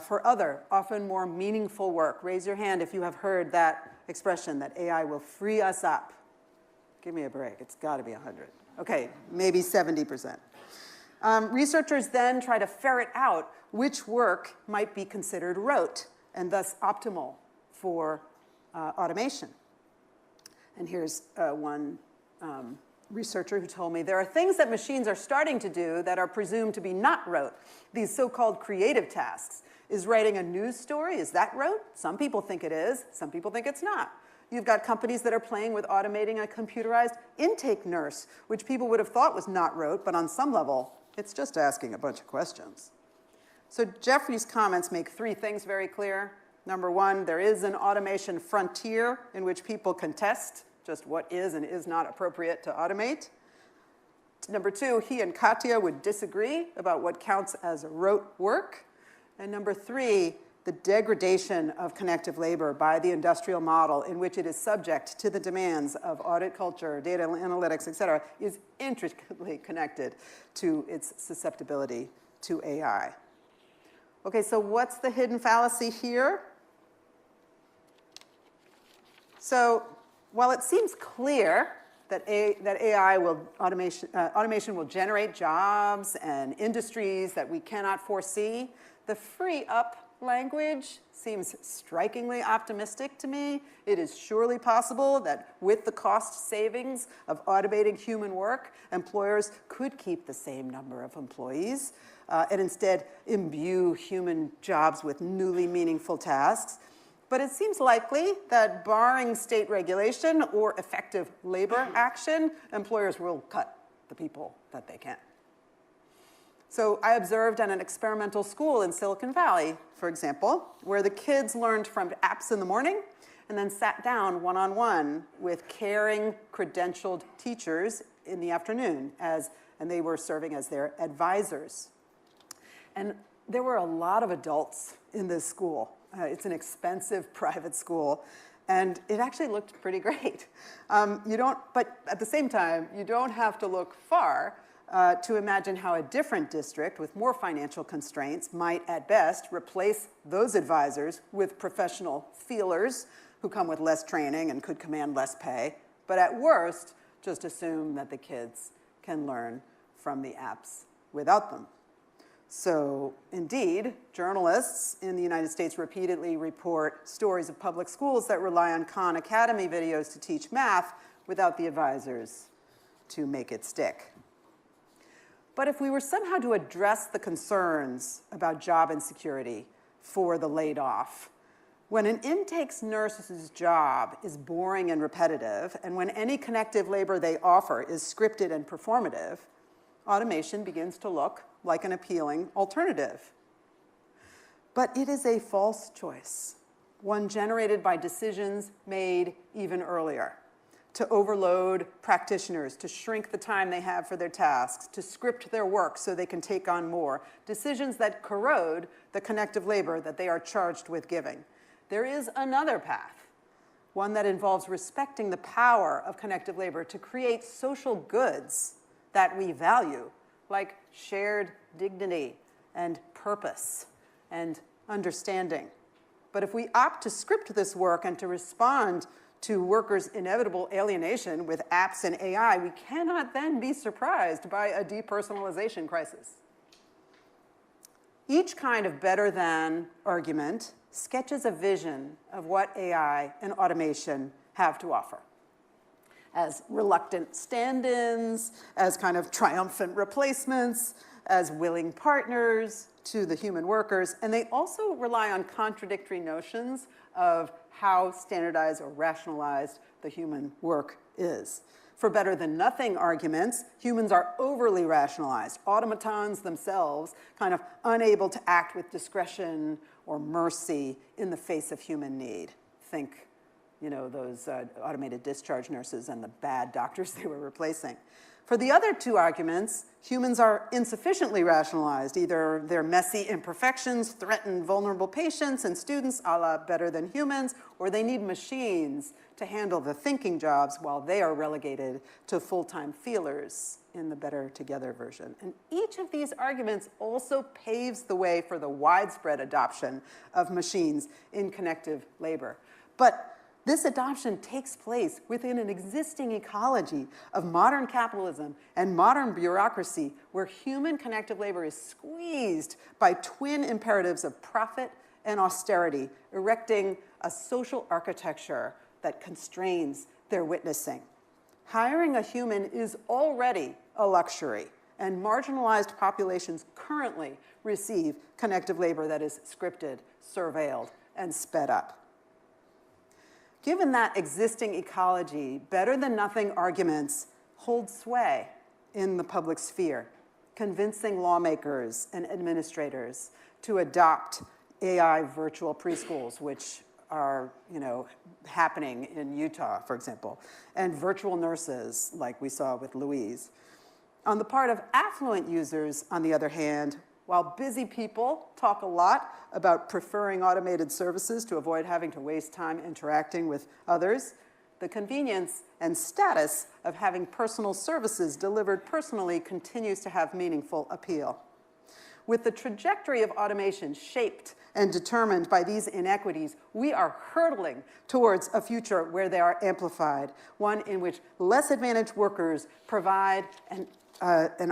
for other, often more meaningful work. Raise your hand if you have heard that expression, that AI will free us up. Give me a break. It's got to be 100. Okay, maybe 70%. Researchers then try to ferret out which work might be considered rote and thus optimal for automation. And here's one researcher who told me, there are things that machines are starting to do that are presumed to be not rote, these so-called creative tasks. Is writing a news story, is that rote? Some people think it is, some people think it's not. You've got companies that are playing with automating a computerized intake nurse, which people would have thought was not rote, but on some level, it's just asking a bunch of questions. So Jeffrey's comments make three things very clear. Number one, there is an automation frontier in which people contest just what is and is not appropriate to automate. Number two, he and Katya would disagree about what counts as rote work. And number three, the degradation of connective labor by the industrial model in which it is subject to the demands of audit culture, data analytics, et cetera, is intricately connected to its susceptibility to AI. Okay, so what's the hidden fallacy here? So while it seems clear that automation will generate jobs and industries that we cannot foresee, the free up language seems strikingly optimistic to me. It is surely possible that with the cost savings of automating human work, employers could keep the same number of employees and instead imbue human jobs with newly meaningful tasks. But it seems likely that barring state regulation or effective labor action, employers will cut the people that they can. So I observed at an experimental school in Silicon Valley, for example, where the kids learned from apps in the morning and then sat down one-on-one with caring, credentialed teachers in the afternoon, and they were serving as their advisors. And there were a lot of adults in this school. It's an expensive private school, and it actually looked pretty great. But at the same time, you don't have to look far to imagine how a different district with more financial constraints might, at best, replace those advisors with professional feelers who come with less training and could command less pay, but at worst, just assume that the kids can learn from the apps without them. So, indeed, journalists in the United States repeatedly report stories of public schools that rely on Khan Academy videos to teach math without the advisors to make it stick. But if we were somehow to address the concerns about job insecurity for the laid off, when an intake nurse's job is boring and repetitive, and when any connective labor they offer is scripted and performative, automation begins to look like an appealing alternative. But it is a false choice, one generated by decisions made even earlier, to overload practitioners, to shrink the time they have for their tasks, to script their work so they can take on more, decisions that corrode the connective labor that they are charged with giving. There is another path, one that involves respecting the power of connective labor to create social goods that we value, like shared dignity and purpose and understanding. But if we opt to script this work and to respond to workers' inevitable alienation with apps and AI, we cannot then be surprised by a depersonalization crisis. Each kind of better than argument sketches a vision of what AI and automation have to offer, as reluctant stand-ins, as kind of triumphant replacements, as willing partners to the human workers, and they also rely on contradictory notions of how standardized or rationalized the human work is. For better than nothing arguments, humans are overly rationalized, automatons themselves kind of unable to act with discretion or mercy in the face of human need. Think, those automated discharge nurses and the bad doctors they were replacing. For the other two arguments, humans are insufficiently rationalized. Either their messy imperfections threaten vulnerable patients and students, a la better than humans, or they need machines to handle the thinking jobs while they are relegated to full-time feelers in the better together version. And each of these arguments also paves the way for the widespread adoption of machines in connective labor. But this adoption takes place within an existing ecology of modern capitalism and modern bureaucracy where human connective labor is squeezed by twin imperatives of profit and austerity, erecting a social architecture that constrains their witnessing. Hiring a human is already a luxury, and marginalized populations currently receive connective labor that is scripted, surveilled, and sped up. Given that existing ecology, better than nothing arguments hold sway in the public sphere, convincing lawmakers and administrators to adopt AI virtual preschools, which are happening in Utah, for example, and virtual nurses, like we saw with Louise. On the part of affluent users, on the other hand, while busy people talk a lot about preferring automated services to avoid having to waste time interacting with others, the convenience and status of having personal services delivered personally continues to have meaningful appeal. With the trajectory of automation shaped and determined by these inequities, we are hurtling towards a future where they are amplified, one in which less advantaged workers provide an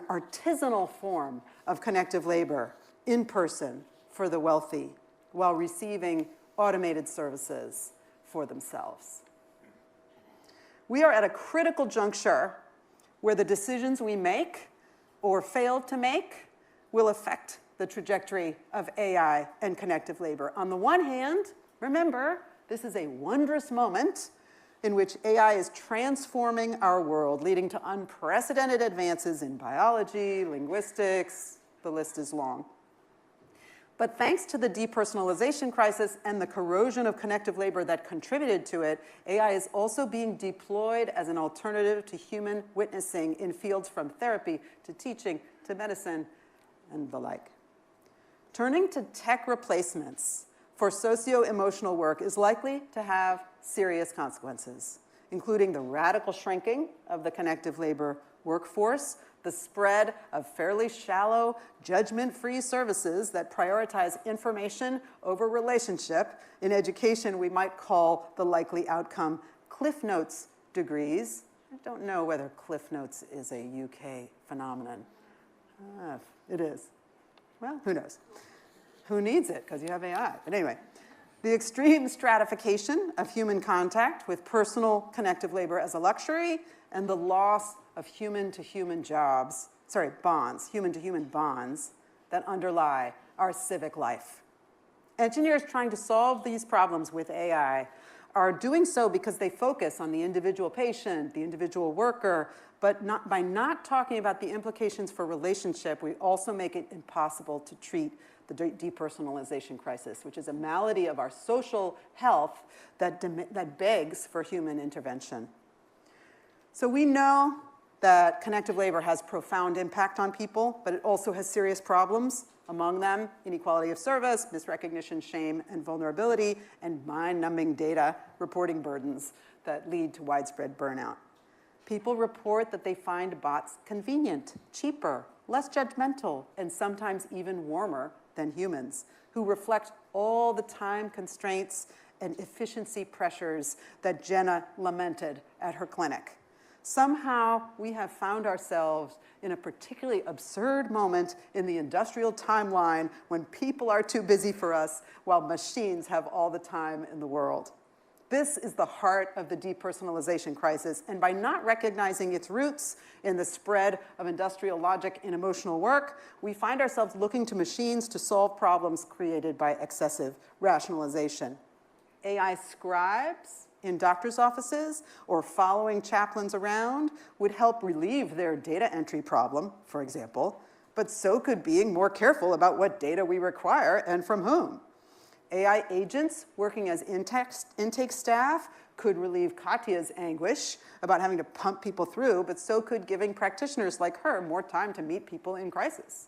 artisanal form of connective labor in person for the wealthy while receiving automated services for themselves. We are at a critical juncture where the decisions we make or fail to make will affect the trajectory of AI and connective labor. On the one hand, remember, this is a wondrous moment in which AI is transforming our world, leading to unprecedented advances in biology, linguistics, the list is long. But thanks to the depersonalization crisis and the corrosion of connective labor that contributed to it, AI is also being deployed as an alternative to human witnessing in fields from therapy to teaching to medicine and the like. Turning to tech replacements for socio-emotional work is likely to have serious consequences, including the radical shrinking of the connective labor workforce, the spread of fairly shallow, judgment-free services that prioritize information over relationship. In education, we might call the likely outcome Cliff Notes degrees. I don't know whether Cliff Notes is a UK phenomenon. It is. Well, who knows? Who needs it? Because you have AI. But anyway, the extreme stratification of human contact with personal connective labor as a luxury and the loss of human-to-human bonds, human-to-human bonds that underlie our civic life. Engineers trying to solve these problems with AI are doing so because they focus on the individual patient, the individual worker, but by not talking about the implications for relationship, we also make it impossible to treat the depersonalization crisis, which is a malady of our social health that begs for human intervention. So we know that connective labor has profound impact on people, but it also has serious problems. Among them, inequality of service, misrecognition, shame, and vulnerability, and mind-numbing data reporting burdens that lead to widespread burnout. People report that they find bots convenient, cheaper, less judgmental, and sometimes even warmer than humans, who reflect all the time constraints and efficiency pressures that Jenna lamented at her clinic. Somehow, we have found ourselves in a particularly absurd moment in the industrial timeline when people are too busy for us while machines have all the time in the world. This is the heart of the depersonalization crisis, and by not recognizing its roots in the spread of industrial logic in emotional work, we find ourselves looking to machines to solve problems created by excessive rationalization. AI scribes in doctors' offices or following chaplains around would help relieve their data entry problem, for example, but so could being more careful about what data we require and from whom. AI agents working as intake staff could relieve Katya's anguish about having to pump people through, but so could giving practitioners like her more time to meet people in crisis.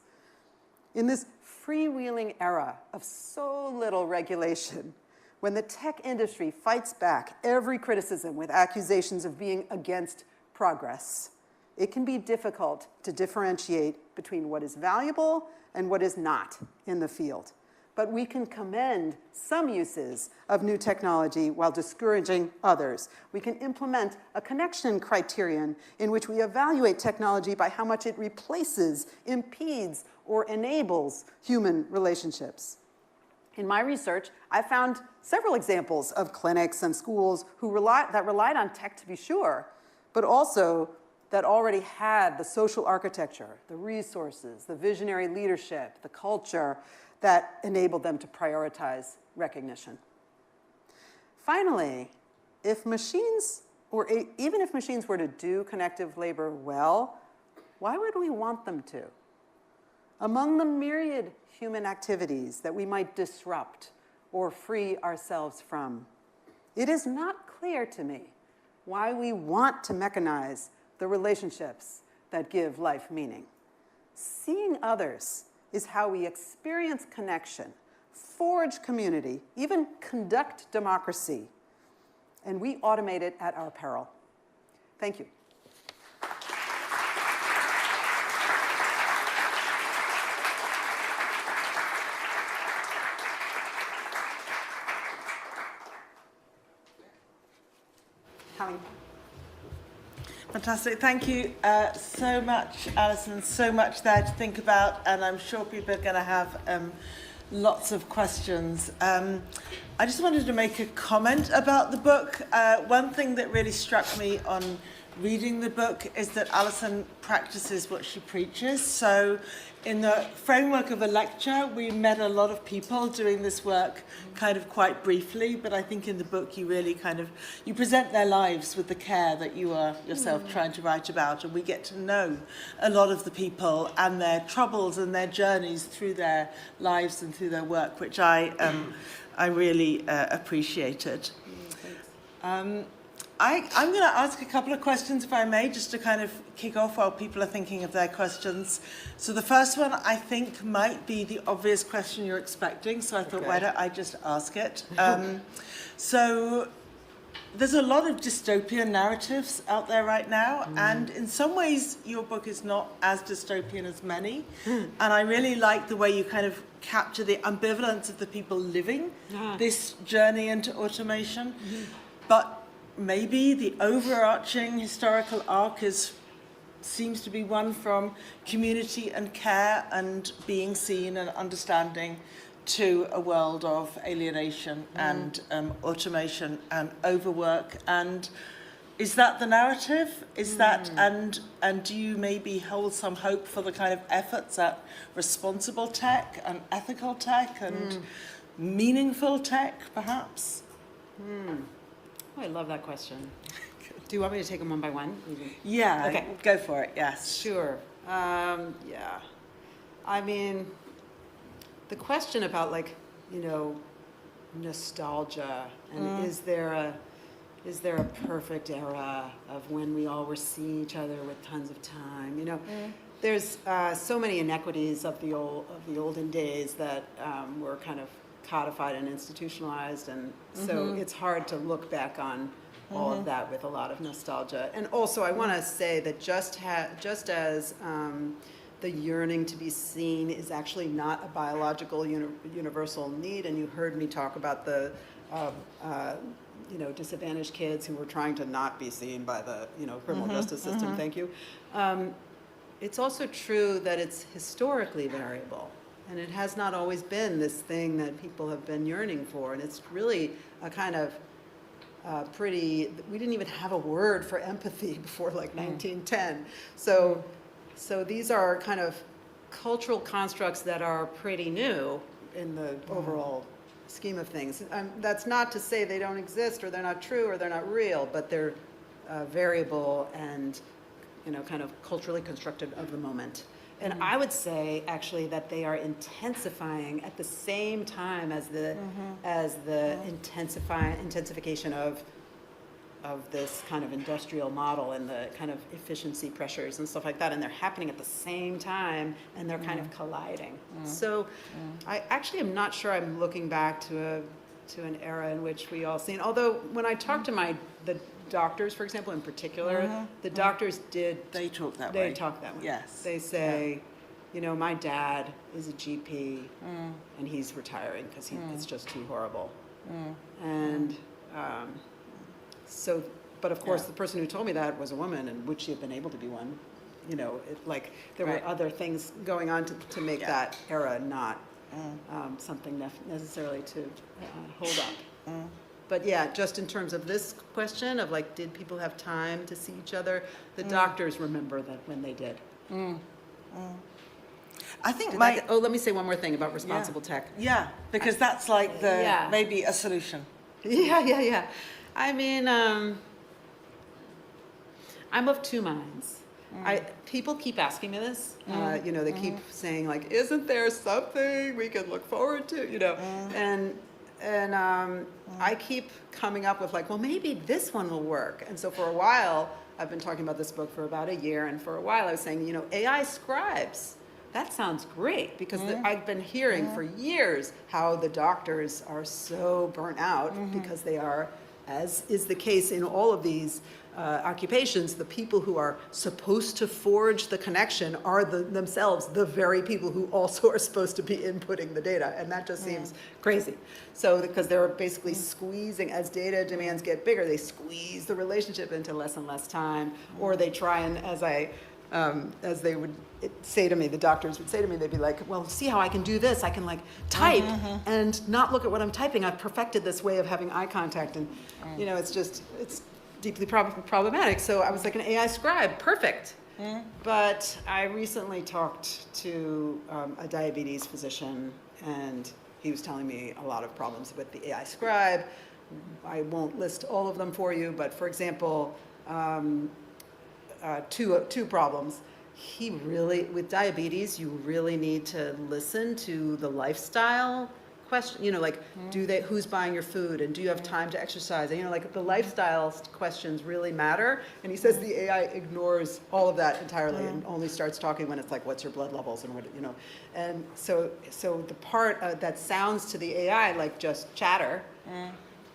In this freewheeling era of so little regulation, when the tech industry fights back every criticism with accusations of being against progress, it can be difficult to differentiate between what is valuable and what is not in the field. But we can commend some uses of new technology while discouraging others. We can implement a connection criterion in which we evaluate technology by how much it replaces, impedes, or enables human relationships. In my research, I found several examples of clinics and schools that relied on tech to be sure, but also that already had the social architecture, the resources, the visionary leadership, the culture that enabled them to prioritize recognition. Finally, even if machines were to do connective labor well, why would we want them to? Among the myriad human activities that we might disrupt or free ourselves from, it is not clear to me why we want to mechanize the relationships that give life meaning. Seeing others is how we experience connection, forge community, even conduct democracy, and we automate it at our peril. Thank you. Fantastic. Thank you so much, Alison. So much there to think about, and I'm sure people are going to have lots of questions. I just wanted to make a comment about the book. One thing that really struck me on reading the book is that Alison practices what she preaches. So in the framework of a lecture, we met a lot of people doing this work kind of quite briefly, but I think in the book you really you present their lives with the care that you are yourself trying to write about, and we get to know a lot of the people and their troubles and their journeys through their lives and through their work, which I really appreciated. I'm going to ask a couple of questions, if I may, just to kind of kick off while people are thinking of their questions. So the first one, I think, might be the obvious question you're expecting, so I thought, why don't I just ask it? So there's a lot of dystopian narratives out there right now, and in some ways your book is not as dystopian as many. And I really like the way you kind of capture the ambivalence of the people living this journey into automation. But maybe the overarching historical arc seems to be one from community and care and being seen and understanding to a world of alienation and automation and overwork. And is that the narrative? Is that, and do you maybe hold some hope for the kind of efforts at responsible tech and ethical tech and meaningful tech, perhaps? Oh, I love that question. Do you want me to take them one by one? Yeah, okay. Go for it, yes. Sure. Yeah. I mean, the question about nostalgia and is there a perfect era of when we all were seeing each other with tons of time? There's so many inequities of the olden days that were kind of codified and institutionalized, and so it's hard to look back on all of that with a lot of nostalgia. And also, I want to say that just as the yearning to be seen is actually not a biological universal need, and you heard me talk about the disadvantaged kids who were trying to not be seen by the criminal justice system. Thank you. It's also true that it's historically variable, and it has not always been this thing that people have been yearning for, and it's really a kind of we didn't even have a word for empathy before 1910. So these are kind of cultural constructs that are pretty new in the overall scheme of things. That's not to say they don't exist or they're not true or they're not real, but they're variable and kind of culturally constructed of the moment. And I would say actually that they are intensifying at the same time as the intensification of this kind of industrial model and the kind of efficiency pressures and stuff like that, and they're happening at the same time, and they're kind of colliding. So I actually am not sure I'm looking back to an era in which we all seen, although when I talk to the doctors, for example, in particular, the doctors They talk that way. They talk that way. Yes. They say, my dad is a GP, and he's retiring because it's just too horrible. And so, but of course, the person who told me that was a woman, and would she have been able to be one? There were other things going on to make that era not something necessarily to hold up. But yeah, just in terms of this question of did people have time to see each other? The doctors remember that when they did. I think let me say one more thing about responsible tech. Yeah, because that's maybe a solution. Yeah. I mean, I'm of two minds. People keep asking me this. They keep saying "Isn't there something we can look forward to?" And I keep coming up with well, maybe this one will work. And so for a while, I've been talking about this book for about a year, and for a while I was saying, AI scribes. That sounds great, because I've been hearing for years how the doctors are so burnt out because they are, as is the case in all of these occupations, the people who are supposed to forge the connection are themselves the very people who also are supposed to be inputting the data, and that just seems crazy. So because they're basically squeezing, as data demands get bigger, they squeeze the relationship into less and less time, or they try and, as they would say to me, the doctors would say to me, they'd be like, well, see how I can do this? I can type and not look at what I'm typing. I've perfected this way of having eye contact, and it's deeply problematic. So I was like an AI scribe, perfect. But I recently talked to a diabetes physician, and he was telling me a lot of problems with the AI scribe. I won't list all of them for you, but for example, two problems. With diabetes, you really need to listen to the lifestyle question, who's buying your food, and do you have time to exercise? And, the lifestyle questions really matter. And he says the AI ignores all of that entirely and only starts talking when it's what's your blood levels and what, And so the part that sounds to the AI like just chatter,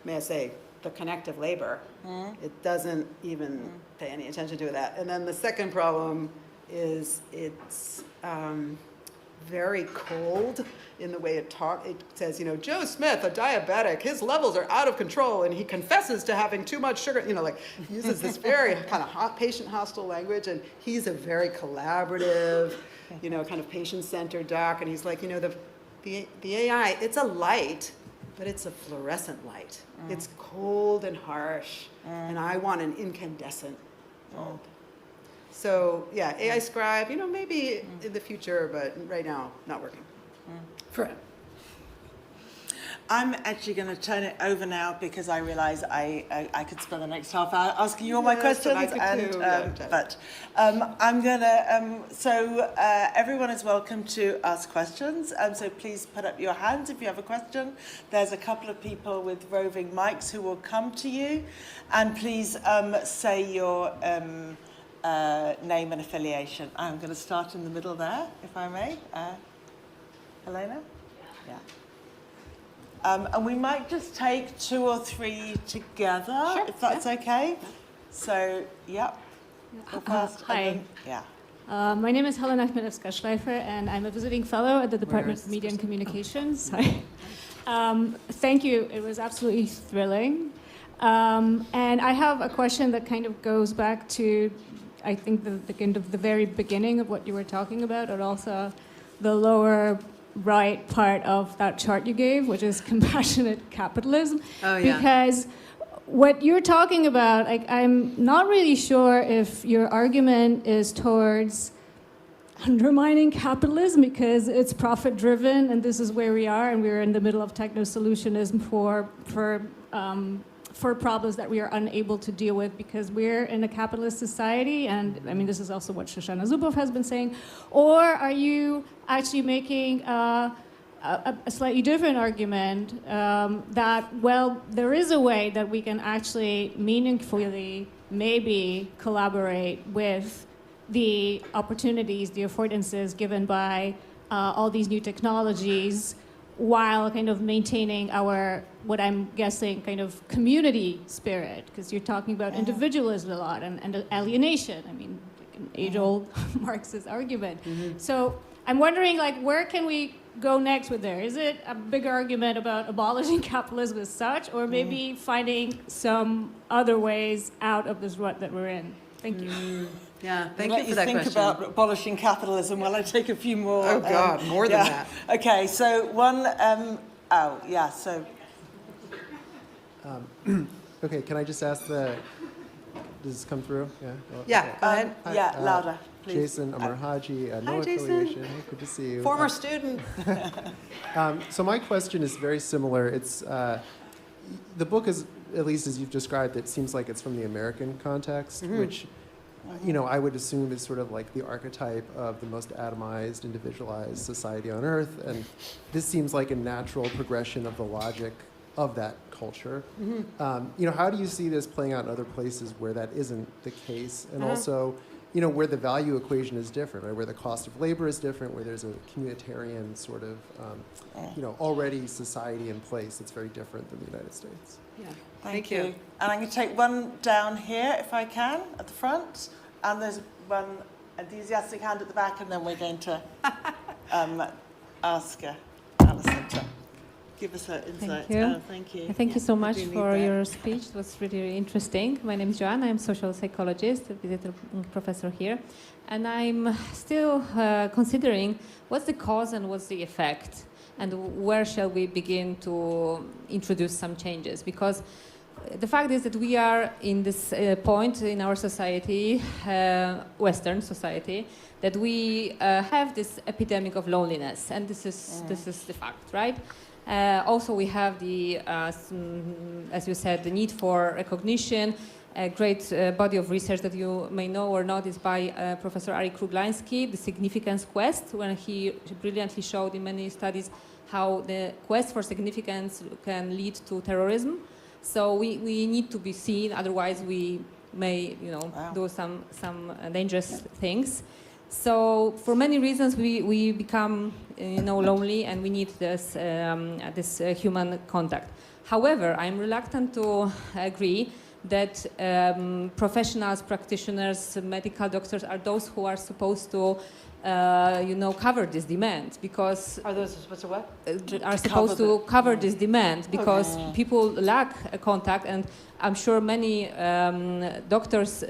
may I say, the connective labor. It doesn't even pay any attention to that. And then the second problem is it's very cold in the way it talks. It says, Joe Smith, a diabetic, his levels are out of control, and he confesses to having too much sugar. Uses this very kind of patient hostile language, and he's a very collaborative, kind of patient-centered doc. And he's like, the AI, it's a light, but it's a fluorescent light. It's cold and harsh, and I want an incandescent bulb. So yeah, AI scribe, maybe in the future, but right now, not working. For him. I'm actually going to turn it over now because I realise I could spend the next half hour asking you all my questions. I could too. I'm going to, everyone is welcome to ask questions. So please put up your hands if you have a question. There's a couple of people with roving mics who will come to you. And please say your name and affiliation. I'm going to start in the middle there, if I may. Helena? Yeah. And we might just take 2 or 3 together, if that's okay. So, yeah. Go first. Hi. Yeah. My name is Helena Chmielewska-Schleifer, and I'm a visiting fellow at the Department of Media and Communications. Sorry. Thank you. It was absolutely thrilling. And I have a question that kind of goes back to, I think, the kind of the very beginning of what you were talking about, and also the lower right part of that chart you gave, which is compassionate capitalism. Oh, yeah. Because what you're talking about, I'm not really sure if your argument is towards undermining capitalism because it's profit-driven and this is where we are, and we're in the middle of techno-solutionism for problems that we are unable to deal with because we're in a capitalist society, and I mean this is also what Shoshana Zuboff has been saying, or are you actually making a slightly different argument that, well, there is a way that we can actually meaningfully maybe collaborate with the opportunities, the affordances given by all these new technologies, while kind of maintaining our, what I'm guessing, kind of community spirit, because you're talking about individualism a lot and alienation. I mean, an age-old Marxist argument. So I'm wondering, where can we go next with there? Is it a big argument about abolishing capitalism as such, or maybe finding some other ways out of this rut that we're in? Thank you. Yeah, thank you for that question. Think about abolishing capitalism while I take a few more. Oh, God, more than that. Okay, so one, Okay, can I just ask does this come through? Yeah? Yeah, Okay. go ahead. Yeah, louder, please. Jason Amar Haji, no Jason. affiliation. Hey, good to see you. Former student. So my question is very similar. It's the book is, at least as you've described it, seems like it's from the American context, which I would assume is sort of like the archetype of the most atomized, individualized society on Earth, and this seems like a natural progression of the logic of that culture. How do you see this playing out in other places where that isn't the case, and also, where the value equation is different, right? Where the cost of labor is different, where there's a communitarian sort of, already society in place that's very different than the United States? Yeah. Thank you. And I'm going to take one down here, if I can, at the front. And there's one enthusiastic hand at the back, and then we're going to ask Allison to give us her insight. Thank you. Thank you. Thank you so much do need for that. your speech. It was really interesting. My name is Joanna. I'm a social psychologist, a visitor professor here. And I'm still considering what's the cause and what's the effect, and where shall we begin to introduce some changes. Because the fact is that we are in this point in our society, Western society, that we have this epidemic of loneliness, and this is the fact, right? Also, we have the, as you said, the need for recognition. A great body of research that you may know or not is by Professor Ari Kruglański, the significance quest, when he brilliantly showed in many studies how the quest for significance can lead to terrorism. So we need to be seen, otherwise we may, do some dangerous things. So for many reasons, we become lonely, and we need this human contact. However, I'm reluctant to agree that professionals, practitioners, medical doctors are those who are supposed to cover this demand, because Are those supposed to what? are supposed to cover this demand, because people lack a contact. And I'm sure many doctors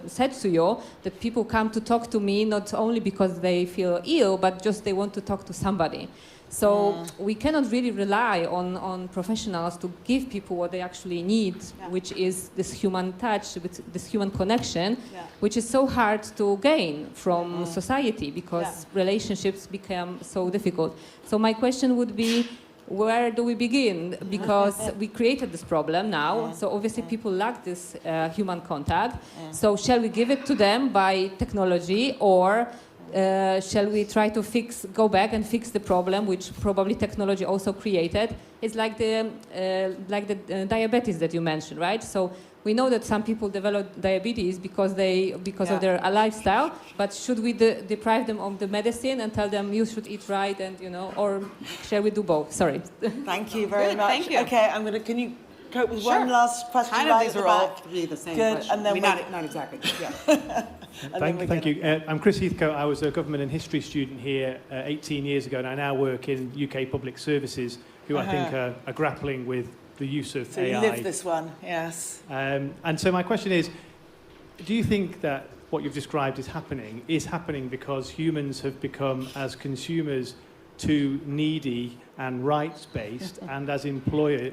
said to you that people come to talk to me not only because they feel ill, but just they want to talk to somebody. So we cannot really rely on professionals to give people what they actually need, which is this human touch, this human connection, which is so hard to gain from society, because relationships become so difficult. So my question would be, where do we begin? Because we created this problem now, so obviously people lack this human contact. So shall we give it to them by technology, or shall we try to go back and fix the problem, which probably technology also created? It's like the diabetes that you mentioned, right? So we know that some people develop diabetes because of their lifestyle, but should we deprive them of the medicine and tell them you should eat right, and or shall we do both? Sorry. Thank you very Good, much. thank you. Okay, can you cope with Sure. one last question? Kind right of these at are the all back? three the same Good, question. and then I mean, not exactly. Yeah. Thank you. I'm Chris Heathcote. I was a government and history student here 18 years ago, and I now work in UK public services, who I think are grappling with the use of So AI. you live this one, yes. And so my question is, do you think that what you've described is happening because humans have become, as consumers, too needy and rights-based, and as employees,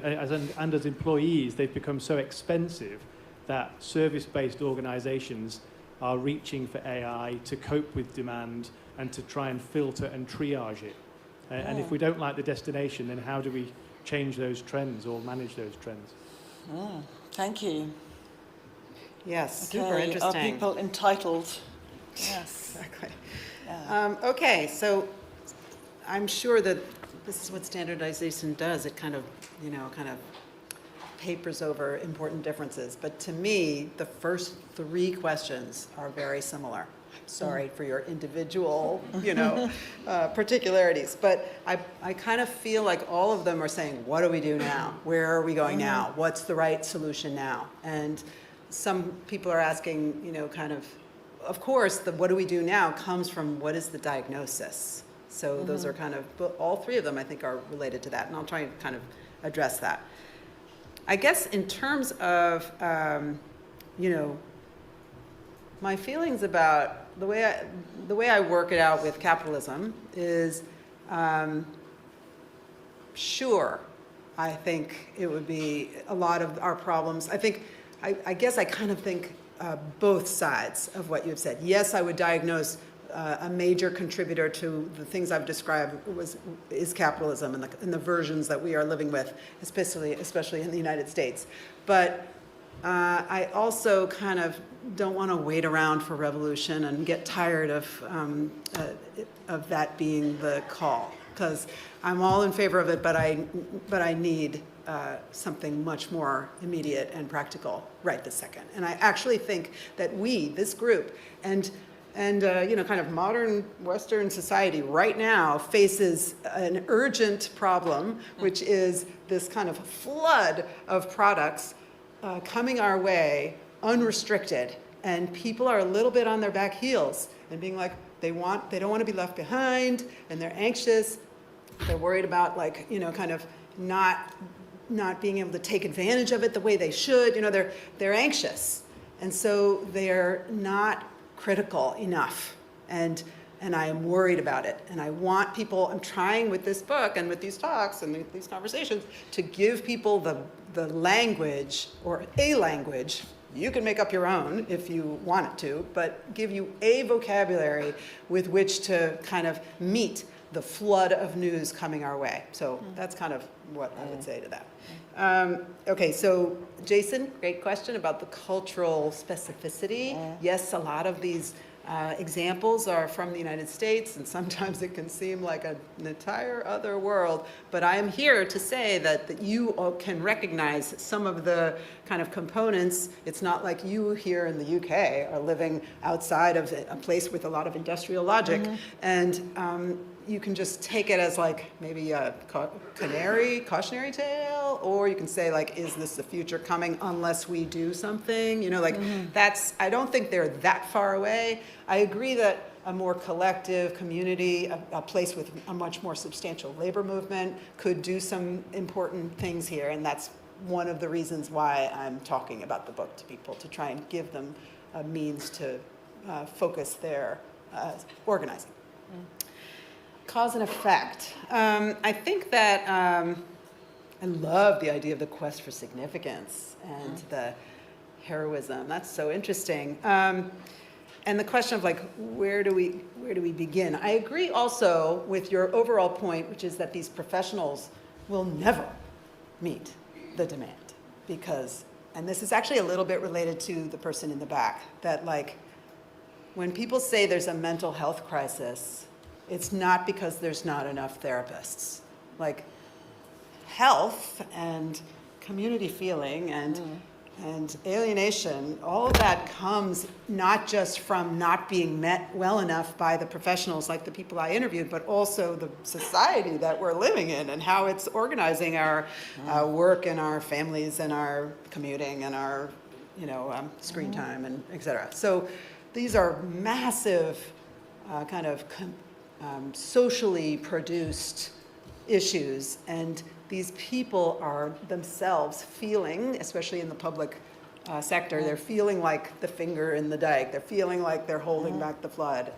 they've become so expensive that service-based organisations are reaching for AI to cope with demand and to try and filter and triage it? And if we don't like the destination, then how do we change those trends or manage those trends? Thank you. Yes, Okay, super interesting. Are people entitled? Yes. Exactly. Okay, so I'm sure that this is what standardization does. It kind of papers over important differences. But to me, the first three questions are very similar. Sorry for your individual, particularities. But I kind of feel like all of them are saying, what do we do now? Where are we going now? What's the right solution now? And some people are asking, of course, the what do we do now comes from what is the diagnosis. So those are all three of them, I think, are related to that. And I'll try and kind of address that. I guess in terms of, my feelings about the way I work it out with capitalism is, sure, I think it would be a lot of our problems. I guess I kind of think both sides of what you've said. Yes, I would diagnose a major contributor to the things I've described is capitalism and the versions that we are living with, especially in the United States. But I also kind of don't want to wait around for revolution and get tired of that being the call, because I'm all in favor of it, but I need something much more immediate and practical right this second. And I actually think that this group, and kind of modern Western society right now faces an urgent problem, which is this kind of flood of products coming our way unrestricted, and people are a little bit on their back heels and being like, they don't want to be left behind, and they're anxious. They're worried about kind of not being able to take advantage of it the way they should. They're anxious, and so they're not critical enough, and I am worried about it. And I want people, I'm trying with this book and with these talks and these conversations to give people the language, or a language. You can make up your own if you want it to, but give you a vocabulary with which to kind of meet the flood of news coming our way. So that's kind of what I would say to that. Okay, so Jason, great question about the cultural specificity. Yes, a lot of these examples are from the United States, and sometimes it can seem like an entire other world. But I am here to say that you all can recognize some of the kind of components. It's not like you here in the UK are living outside of a place with a lot of industrial logic. And you can just take it as like maybe a cautionary tale, or you can say like, is this the future coming unless we do something? You know, like that's, I don't think they're that far away. I agree that a more collective community, a place with a much more substantial labor movement could do some important things here, and that's one of the reasons why I'm talking about the book to people, to try and give them a means to focus their organizing. Cause and effect. I think that I love the idea of the quest for significance and the heroism. That's so interesting. And the question of like, where do we begin? I agree also with your overall point, which is that these professionals will never meet the demand, because, and this is actually a little bit related to the person in the back, that like, when people say there's a mental health crisis, it's not because there's not enough therapists. Like, health and community feeling and alienation, all of that comes not just from not being met well enough by the professionals like the people I interviewed, but also the society that we're living in and how it's organizing our work and our families and our commuting and our screen time and et cetera. So these are massive kind of socially produced issues, and these people are themselves feeling, especially in the public sector, they're feeling like the finger in the dike, they're feeling like they're holding back the flood.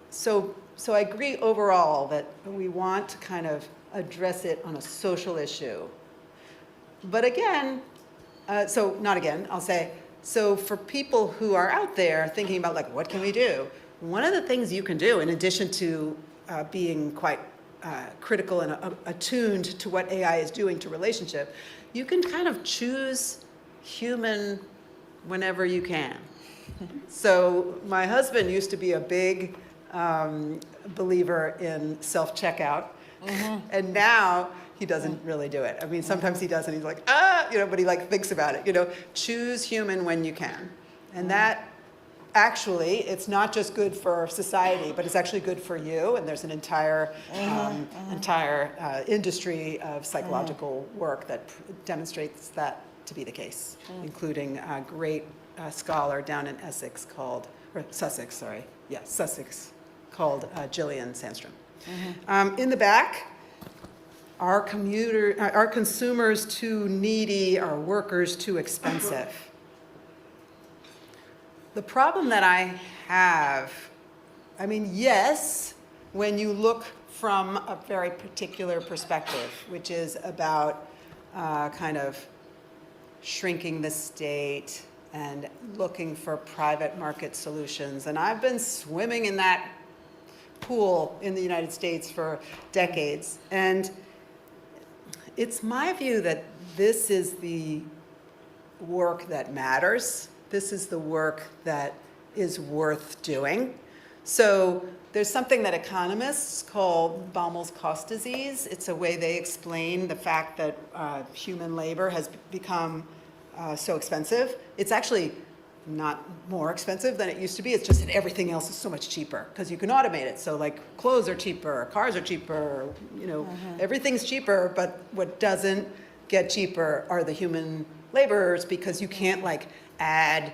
So I agree overall that we want to kind of address it on a social issue. But again, I'll say, so for people who are out there thinking about like, what can we do? One of the things you can do, in addition to being quite critical and attuned to what AI is doing to relationship, you can kind of choose human whenever you can. So my husband used to be a big believer in self-checkout, and now he doesn't really do it. I mean, sometimes he does, and he's like, but he like thinks about it. Choose human when you can, and that. Actually, it's not just good for society, but it's actually good for you. And there's an entire industry of psychological work that demonstrates that to be the case, including a great scholar down in Sussex called Gillian Sandstrom. In the back, are consumers too needy? Are workers too expensive? The problem that I have, I mean, yes, when you look from a very particular perspective, which is about kind of shrinking the state and looking for private market solutions. And I've been swimming in that pool in the United States for decades. And it's my view that this is the work that matters. This is the work that is worth doing. So there's something that economists call Baumol's cost disease. It's a way they explain the fact that human labor has become so expensive. It's actually not more expensive than it used to be. It's just that everything else is so much cheaper because you can automate it. So like clothes are cheaper, cars are cheaper, everything's cheaper, but what doesn't get cheaper are the human laborers, because you can't like add,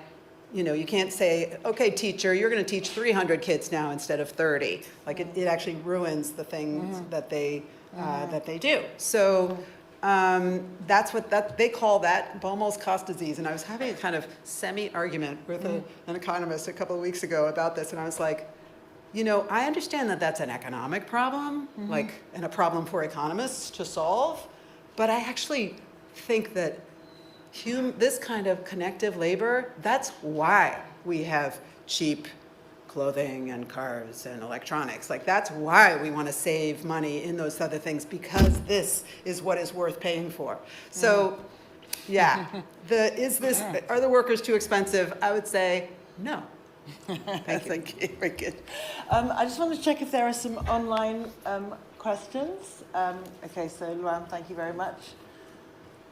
you can't say, okay, teacher, you're going to teach 300 kids now instead of 30. Like it actually ruins the things that they do. So that's what they call that Baumol's cost disease. And I was having a kind of semi-argument with an economist a couple of weeks ago about this, and I was like, I understand that that's an economic problem, and a problem for economists to solve, but I actually think that this kind of connective labor, that's why we have cheap clothing and cars and electronics. Like, that's why we want to save money in those other things, because this is what is worth paying for. So, yeah, are the workers too expensive? I would say no. Thank you. Very good. I just want to check if there are some online questions. Okay, so Luan, thank you very much.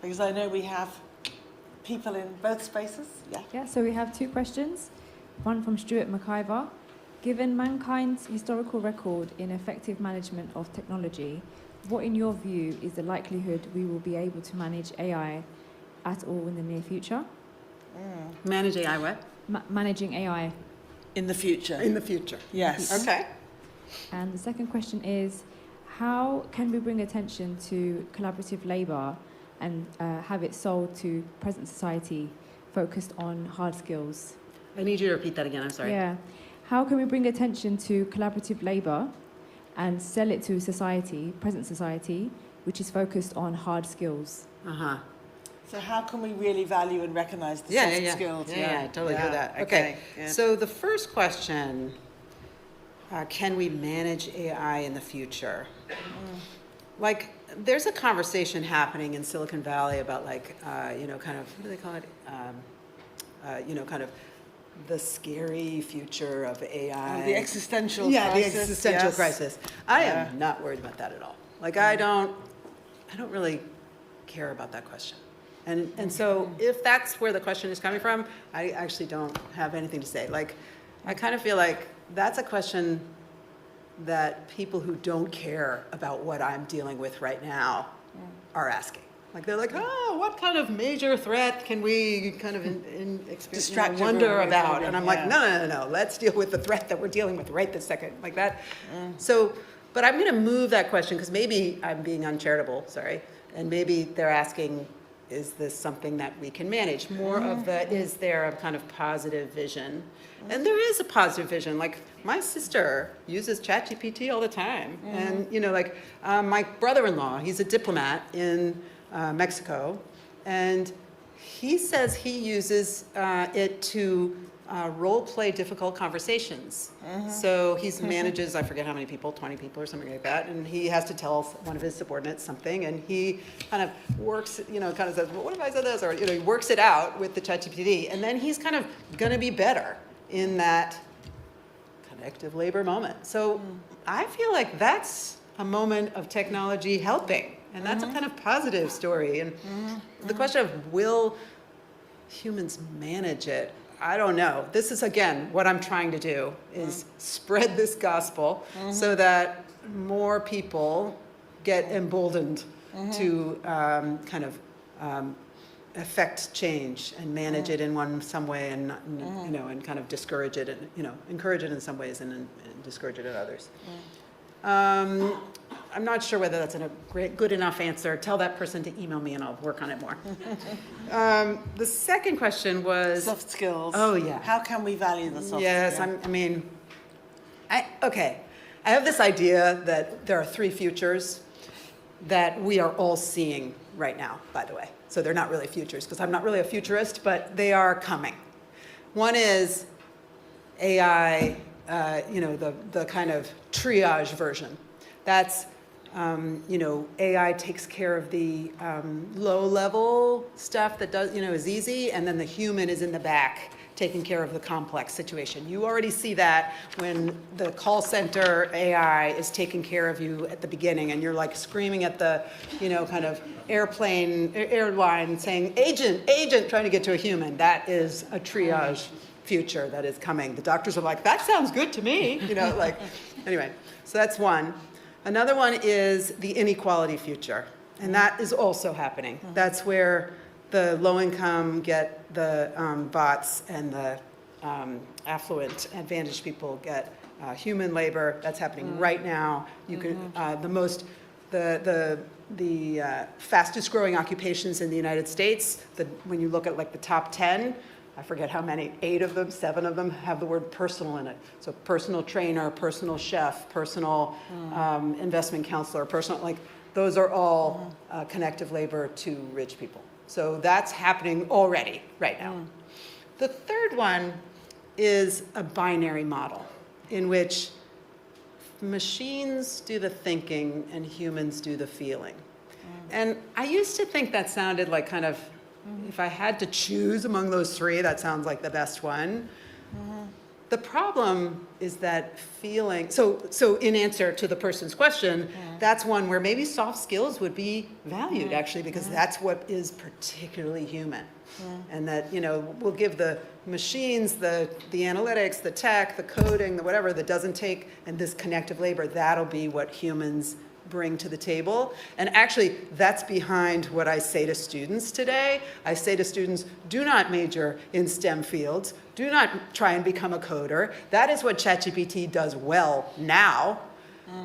Because I know we have people in both spaces. Yeah. Yeah, so we have 2 questions. One from Stuart McIver. Given mankind's historical record in effective management of technology, what in your view is the likelihood we will be able to manage AI at all in the near future? Manage AI what? Managing AI. In the future. In the future. Yes. Okay. And the second question is, how can we bring attention to collaborative labour and have it sold to present society focused on hard skills? I need you to repeat that again. I'm sorry. Yeah. How can we bring attention to collaborative labour and sell it to society, present society, which is focused on hard skills? Uh-huh. So how can we really value and recognize the soft skills? Yeah, I totally hear that. Okay. Yeah. So the first question, can we manage AI in the future? Like, there's a conversation happening in Silicon Valley about, like, kind of, what do they call it? Kind of the scary future of AI. The existential crisis. crisis. The existential crisis. I am not worried about that at all. Like, I don't really care about that question. And so if that's where the question is coming from, I actually don't have anything to say. Like, I kind of feel like that's a question that people who don't care about what I'm dealing with right now are asking. Like, they're like, oh, what kind of major threat can we kind of wonder about? And I'm like, no. Let's deal with the threat that we're dealing with right this second. Like that. So, but I'm going to move that question because maybe I'm being uncharitable, sorry. And maybe they're asking, is this something that we can manage? More of the, is there a kind of positive vision? And there is a positive vision. Like, my sister uses ChatGPT all the time. And, my brother-in-law, he's a diplomat in Mexico, and he says he uses it to role play difficult conversations. So he manages, I forget how many people, 20 people or something like that, and he has to tell one of his subordinates something, and he kind of works, kind of says, well, what if I said this? Or, he works it out with the ChatGPT, and then he's kind of going to be better in that connective labor moment. So I feel like that's a moment of technology helping. And that's a kind of positive story. And the question of will humans manage it, I don't know. This is, again, what I'm trying to do is spread this gospel so that more people get emboldened to kind of affect change and manage it in some way, and and kind of discourage it, and encourage it in some ways and discourage it in others. I'm not sure whether that's a good enough answer. Tell that person to email me and I'll work on it more. The second question was soft skills. Oh yeah. How can we value the soft skills? Yes, I have this idea that there are 3 futures that we are all seeing right now, by the way. So they're not really futures, because I'm not really a futurist, but they are coming. One is AI, the kind of triage version. That's, AI takes care of the low-level stuff that is easy, and then the human is in the back taking care of the complex situation. You already see that when the call center AI is taking care of you at the beginning, and you're like screaming at the, kind of airline saying, agent, trying to get to a human. That is a triage future that is coming. The doctors are like, that sounds good to me, anyway, so that's one. Another one is the inequality future, and that is also happening. That's where the low-income get the bots, and the affluent, advantaged people get human labor. That's happening right now. You can the fastest growing occupations in the United States. When you look at like the top 10, I forget how many, 8 of them, 7 of them have the word personal in it. So personal trainer, personal chef, personal investment counselor, those are all connective labor to rich people. So that's happening already right now. The third one is a binary model in which machines do the thinking and humans do the feeling. And I used to think that sounded like kind of, if I had to choose among those three, that sounds like the best one. The problem is that feeling, so in answer to the person's question, that's one where maybe soft skills would be valued actually, because that's what is particularly human. And that, you know, we'll give the machines, the analytics, the tech, the coding, the whatever that doesn't take, and this connective labor, that'll be what humans bring to the table. And actually, that's behind what I say to students today. I say to students, do not major in STEM fields. Do not try and become a coder. That is what ChatGPT does well now.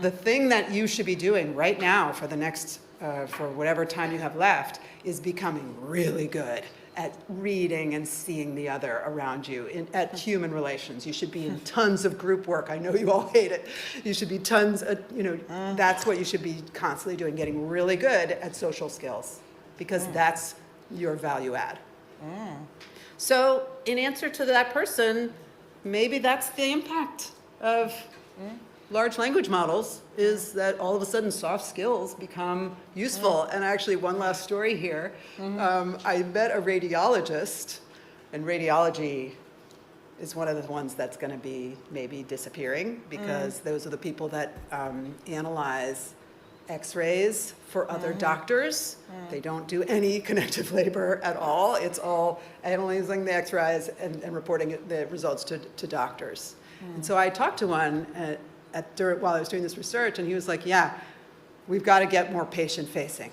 The thing that you should be doing right now for the next, for whatever time you have left, is becoming really good at reading and seeing the other around you, at human relations. You should be in tons of group work. I know you all hate it. You should be tons of, you know, that's what you should be constantly doing, getting really good at social skills, because that's your value add. So in answer to that person, maybe that's the impact of large language models, is that all of a sudden soft skills become useful. And actually, one last story here. I met a radiologist, and radiology is one of the ones that's going to be maybe disappearing, because those are the people that analyze X-rays for other doctors. They don't do any connective labor at all. It's all analyzing the X-rays and reporting the results to doctors. And so I talked to one while I was doing this research, and he was like, yeah, we've got to get more patient-facing.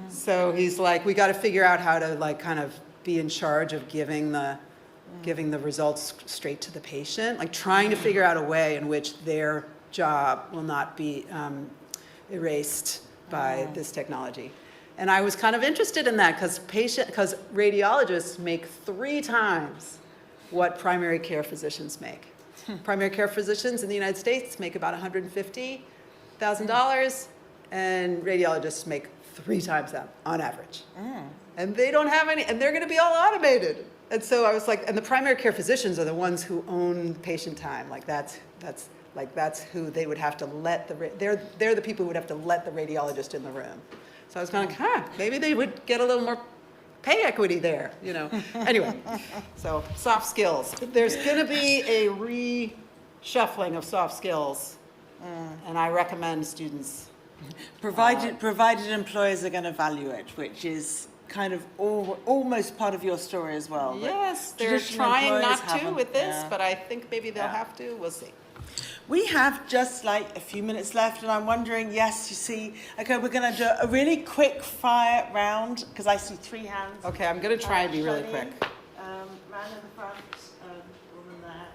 So he's like, we got to figure out how to like kind of be in charge of giving the results straight to the patient, like trying to figure out a way in which their job will not be erased by this technology. And I was kind of interested in that because radiologists make 3 times what primary care physicians make. Primary care physicians in the United States make about $150,000, and radiologists make 3 times that on average. And they don't have any, and they're going to be all automated. And so I was like, and the primary care physicians are the ones who own patient time. Like that's who they would have to let they're the people who would have to let the radiologist in the room. So I was kind of like, maybe they would get a little more pay equity there, you know. Anyway, so soft skills. There's going to be a reshuffling of soft skills, and I recommend students. Provided employers are going to value it, which is kind of almost part of your story as well. Yes, they're trying not to with this, but I think maybe they'll have to. We'll see. We have just like a few minutes left, and I'm wondering, yes, you see, okay, we're going to do a really quick fire round, because I see 3 hands. Okay, I'm going to try and be really quick. Man in the front, woman there,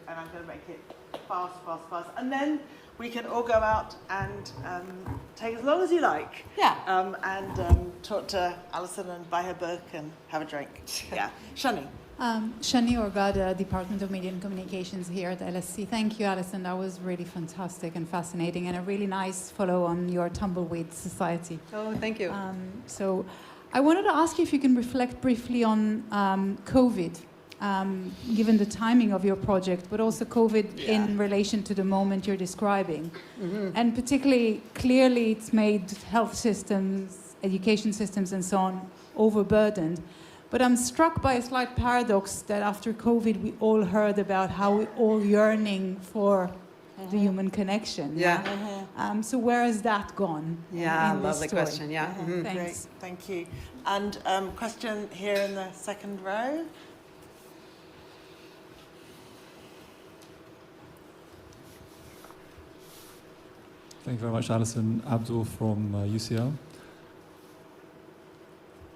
and I'm going to make it fast. And then we can all go out and take as long as you like. Yeah. And talk to Alison and buy her book and have a drink. Yeah. Shani. Shani Orgada, Department of Media and Communications here at LSE. Thank you, Alison. That was really fantastic and fascinating, and a really nice follow on your Tumbleweed Society. Oh, thank you. So I wanted to ask you if you can reflect briefly on COVID, given the timing of your project, but also COVID in relation to the moment you're describing. And particularly, clearly it's made health systems, education systems and so on overburdened. But I'm struck by a slight paradox that after COVID, we all heard about how we're all yearning for the human connection. So where has that gone? Lovely question. Thanks. Great, thank you. And question here in the second row. Thank you very much, Alison. Abdul from UCL.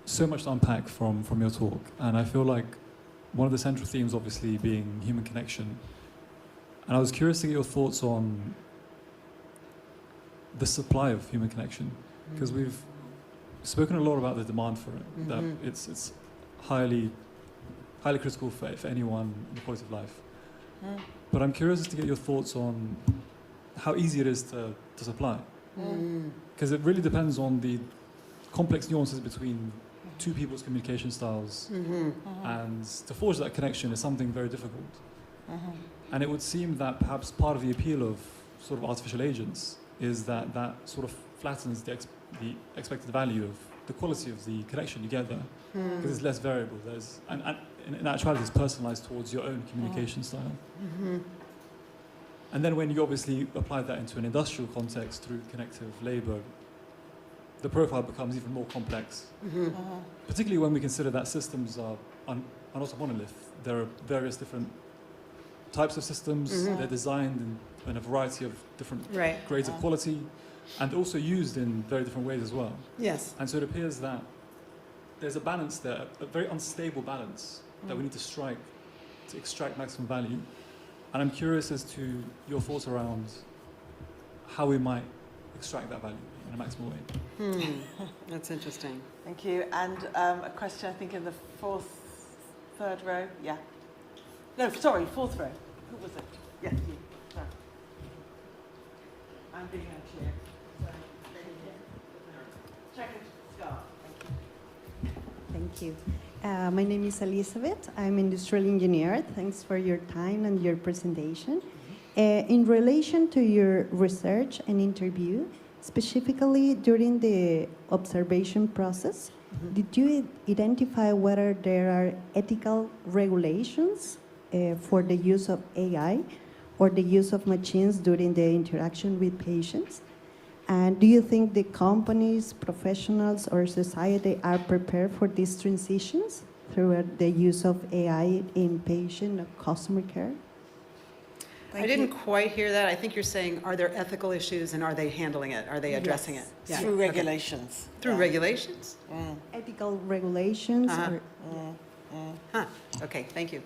So much to unpack from your talk, and I feel like one of the central themes obviously being human connection. And I was curious to get your thoughts on the supply of human connection, because we've spoken a lot about the demand for it, that it's highly critical for anyone in the quality of life. But I'm curious as to get your thoughts on how easy it is to supply, because it really depends on the complex nuances between two people's communication styles, and to forge that connection is something very difficult. And it would seem that perhaps part of the appeal of sort of artificial agents is that that sort of flattens the expected value of the quality of the connection you get there, because it's less variable. And in actuality, it's personalized towards your own communication style. And then when you obviously apply that into an industrial context through connective labor, the profile becomes even more complex. Particularly when we consider that systems are not a monolith. There are various different types of systems. They're designed in a variety of different grades of quality, and also used in very different ways as well. Yes. And so it appears that there's a balance there, a very unstable balance that we need to strike to extract maximum value. And I'm curious as to your thoughts around how we might extract that value in a maximal way. That's interesting. Thank you. And a question, I think, in the third row. Yeah. No, sorry, fourth row. Who was it? Yes, you. Sorry. I'm being uncheered. Check it, Scott. Thank you. My name is Elizabeth. I'm an industrial engineer. Thanks for your time and your presentation. In relation to your research and interview, specifically during the observation process, did you identify whether there are ethical regulations for the use of AI or the use of machines during the interaction with patients? And do you think the companies, professionals, or society are prepared for these transitions through the use of AI in patient or customer care? I didn't quite hear that. I think you're saying, are there ethical issues and are they handling it? Are they addressing it? Yeah. Through regulations. Through regulations? Ethical regulations? Or, Okay, thank you.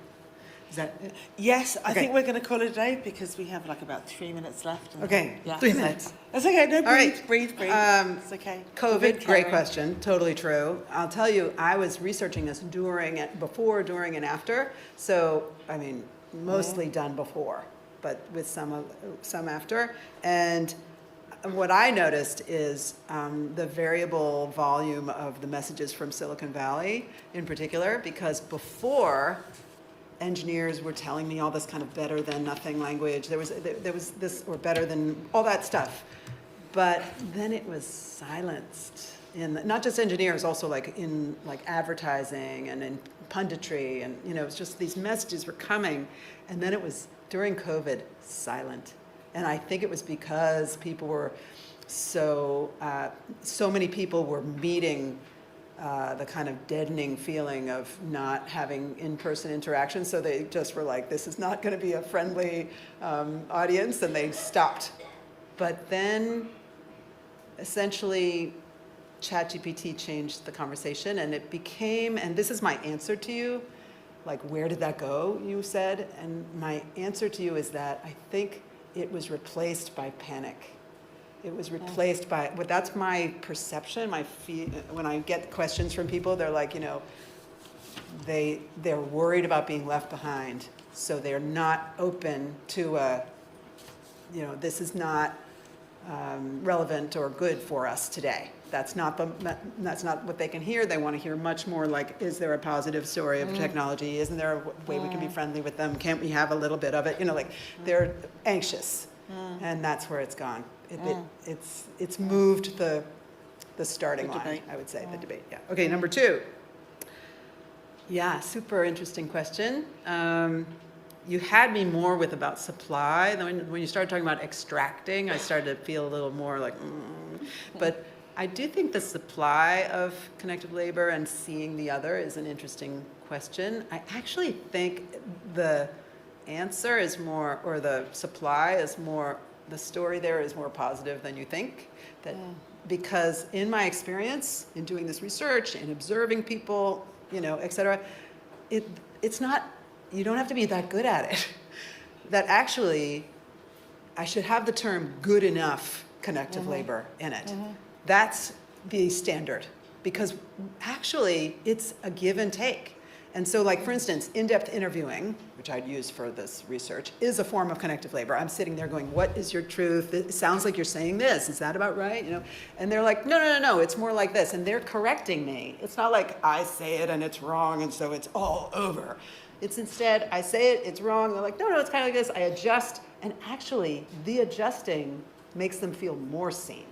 Is that Yes, I Okay. think we're going to call it a day because we have like about 3 minutes left. and- Okay, Yeah. 3 minutes. That's okay. No, All breathe, right. breathe. It's okay. COVID, carry great on. question. Totally true. I'll tell you, I was researching this before, during, and after. So, I mean, mostly done before, but with some after. And what I noticed is the variable volume of the messages from Silicon Valley in particular, because before, engineers were telling me all this kind of better than nothing language. There was this, or better than all that stuff. But then it was silenced not just engineers, also like in like advertising and in punditry, and it was just these messages were coming, and then it was during COVID silent. And I think it was because people were so many people were meeting the kind of deadening feeling of not having in-person interaction, so they just were like, this is not going to be a friendly audience, and they stopped. But then essentially ChatGPT changed the conversation, and it became, and this is my answer to you, like, where did that go, you said? And my answer to you is that I think it was replaced by panic. It was replaced by, well, that's my perception, when I get questions from people, they're like, they're worried about being left behind, so they're not open to this is not relevant or good for us today. That's not what they can hear. They want to hear much more like, is there a positive story of technology? Isn't there a way we can be friendly with them? Can't we have a little bit of it? Like they're anxious, and that's where it's gone. It's moved the starting line, debate. I would say, the debate. Yeah. Okay, number 2. Yeah, super interesting question. You had me more with about supply. Then when you started talking about extracting, I started to feel a little more like, But I do think the supply of connected labor and seeing the other is an interesting question. I actually think the answer is more, or the supply is more, the story there is more positive than you think. Because in my experience, in doing this research and observing people, et cetera, it's not, you don't have to be that good at it. That actually, I should have the term good enough connective labor in it. That's the standard, because actually it's a give and take. And so, like, for instance, in-depth interviewing, which I'd use for this research, is a form of connective labor. I'm sitting there going, what is your truth? It sounds like you're saying this. Is that about right? You know? And they're like, no, it's more like this. And they're correcting me. It's not like I say it and it's wrong and so it's all over. It's instead, I say it, it's wrong. They're like, no, it's kind of like this. I adjust. And actually, the adjusting makes them feel more seen.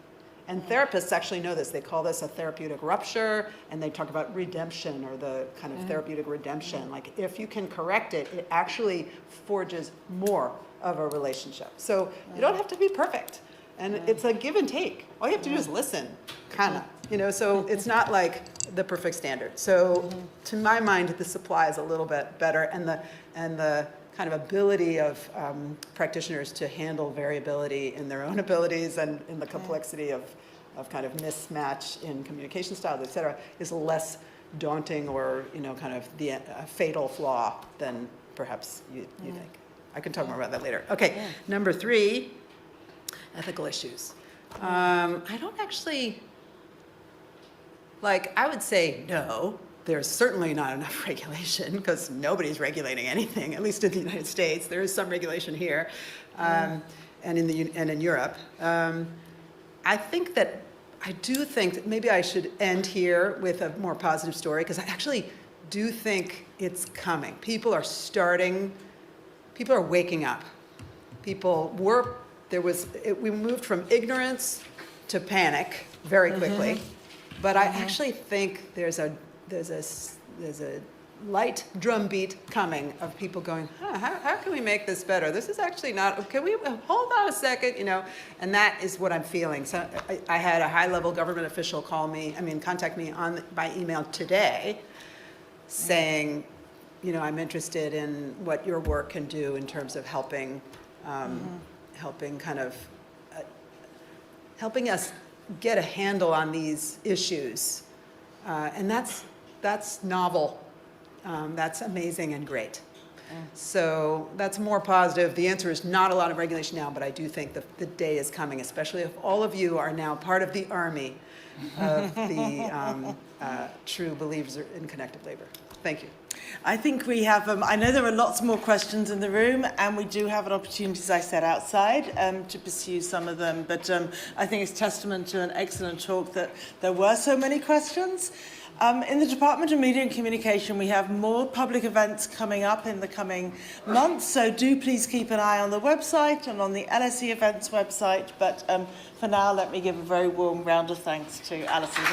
And therapists actually know this. They call this a therapeutic rupture, and they talk about redemption, or the kind of therapeutic redemption. Like, if you can correct it, it actually forges more of a relationship. So you don't have to be perfect. And it's a give and take. All you have to do is listen, kind of. You know, so it's not like the perfect standard. So to my mind, this applies a little bit better, and the kind of ability of practitioners to handle variability in their own abilities and in the complexity of kind of mismatch in communication styles, et cetera, is less daunting or, you know, kind of the fatal flaw than perhaps you think. I can talk more about that later. Okay, number 3, ethical issues. I don't actually, like, I would say no. There's certainly not enough regulation, because nobody's regulating anything, at least in the United States. There is some regulation here, and in Europe. I think that, I do think that maybe I should end here with a more positive story, because I actually do think it's coming. People are waking up. We moved from ignorance to panic very quickly, but I actually think there's a light drumbeat coming of people going, how can we make this better? This is actually not, can we hold on a second, you know? And that is what I'm feeling. So I had a high-level government official contact me by email today, saying, you know, I'm interested in what your work can do in terms of helping us get a handle on these issues. And that's novel. That's amazing and great. So that's more positive. The answer is not a lot of regulation now, but I do think the day is coming, especially if all of you are now part of the army of the true believers in connective labor. Thank you. I think we have, I know there are lots more questions in the room, and we do have an opportunity, as I said, outside to pursue some of them. But I think it's testament to an excellent talk that there were so many questions. In the Department of Media and Communication, we have more public events coming up in the coming months, so do please keep an eye on the website and on the LSE events website. But for now, let me give a very warm round of thanks to Allison.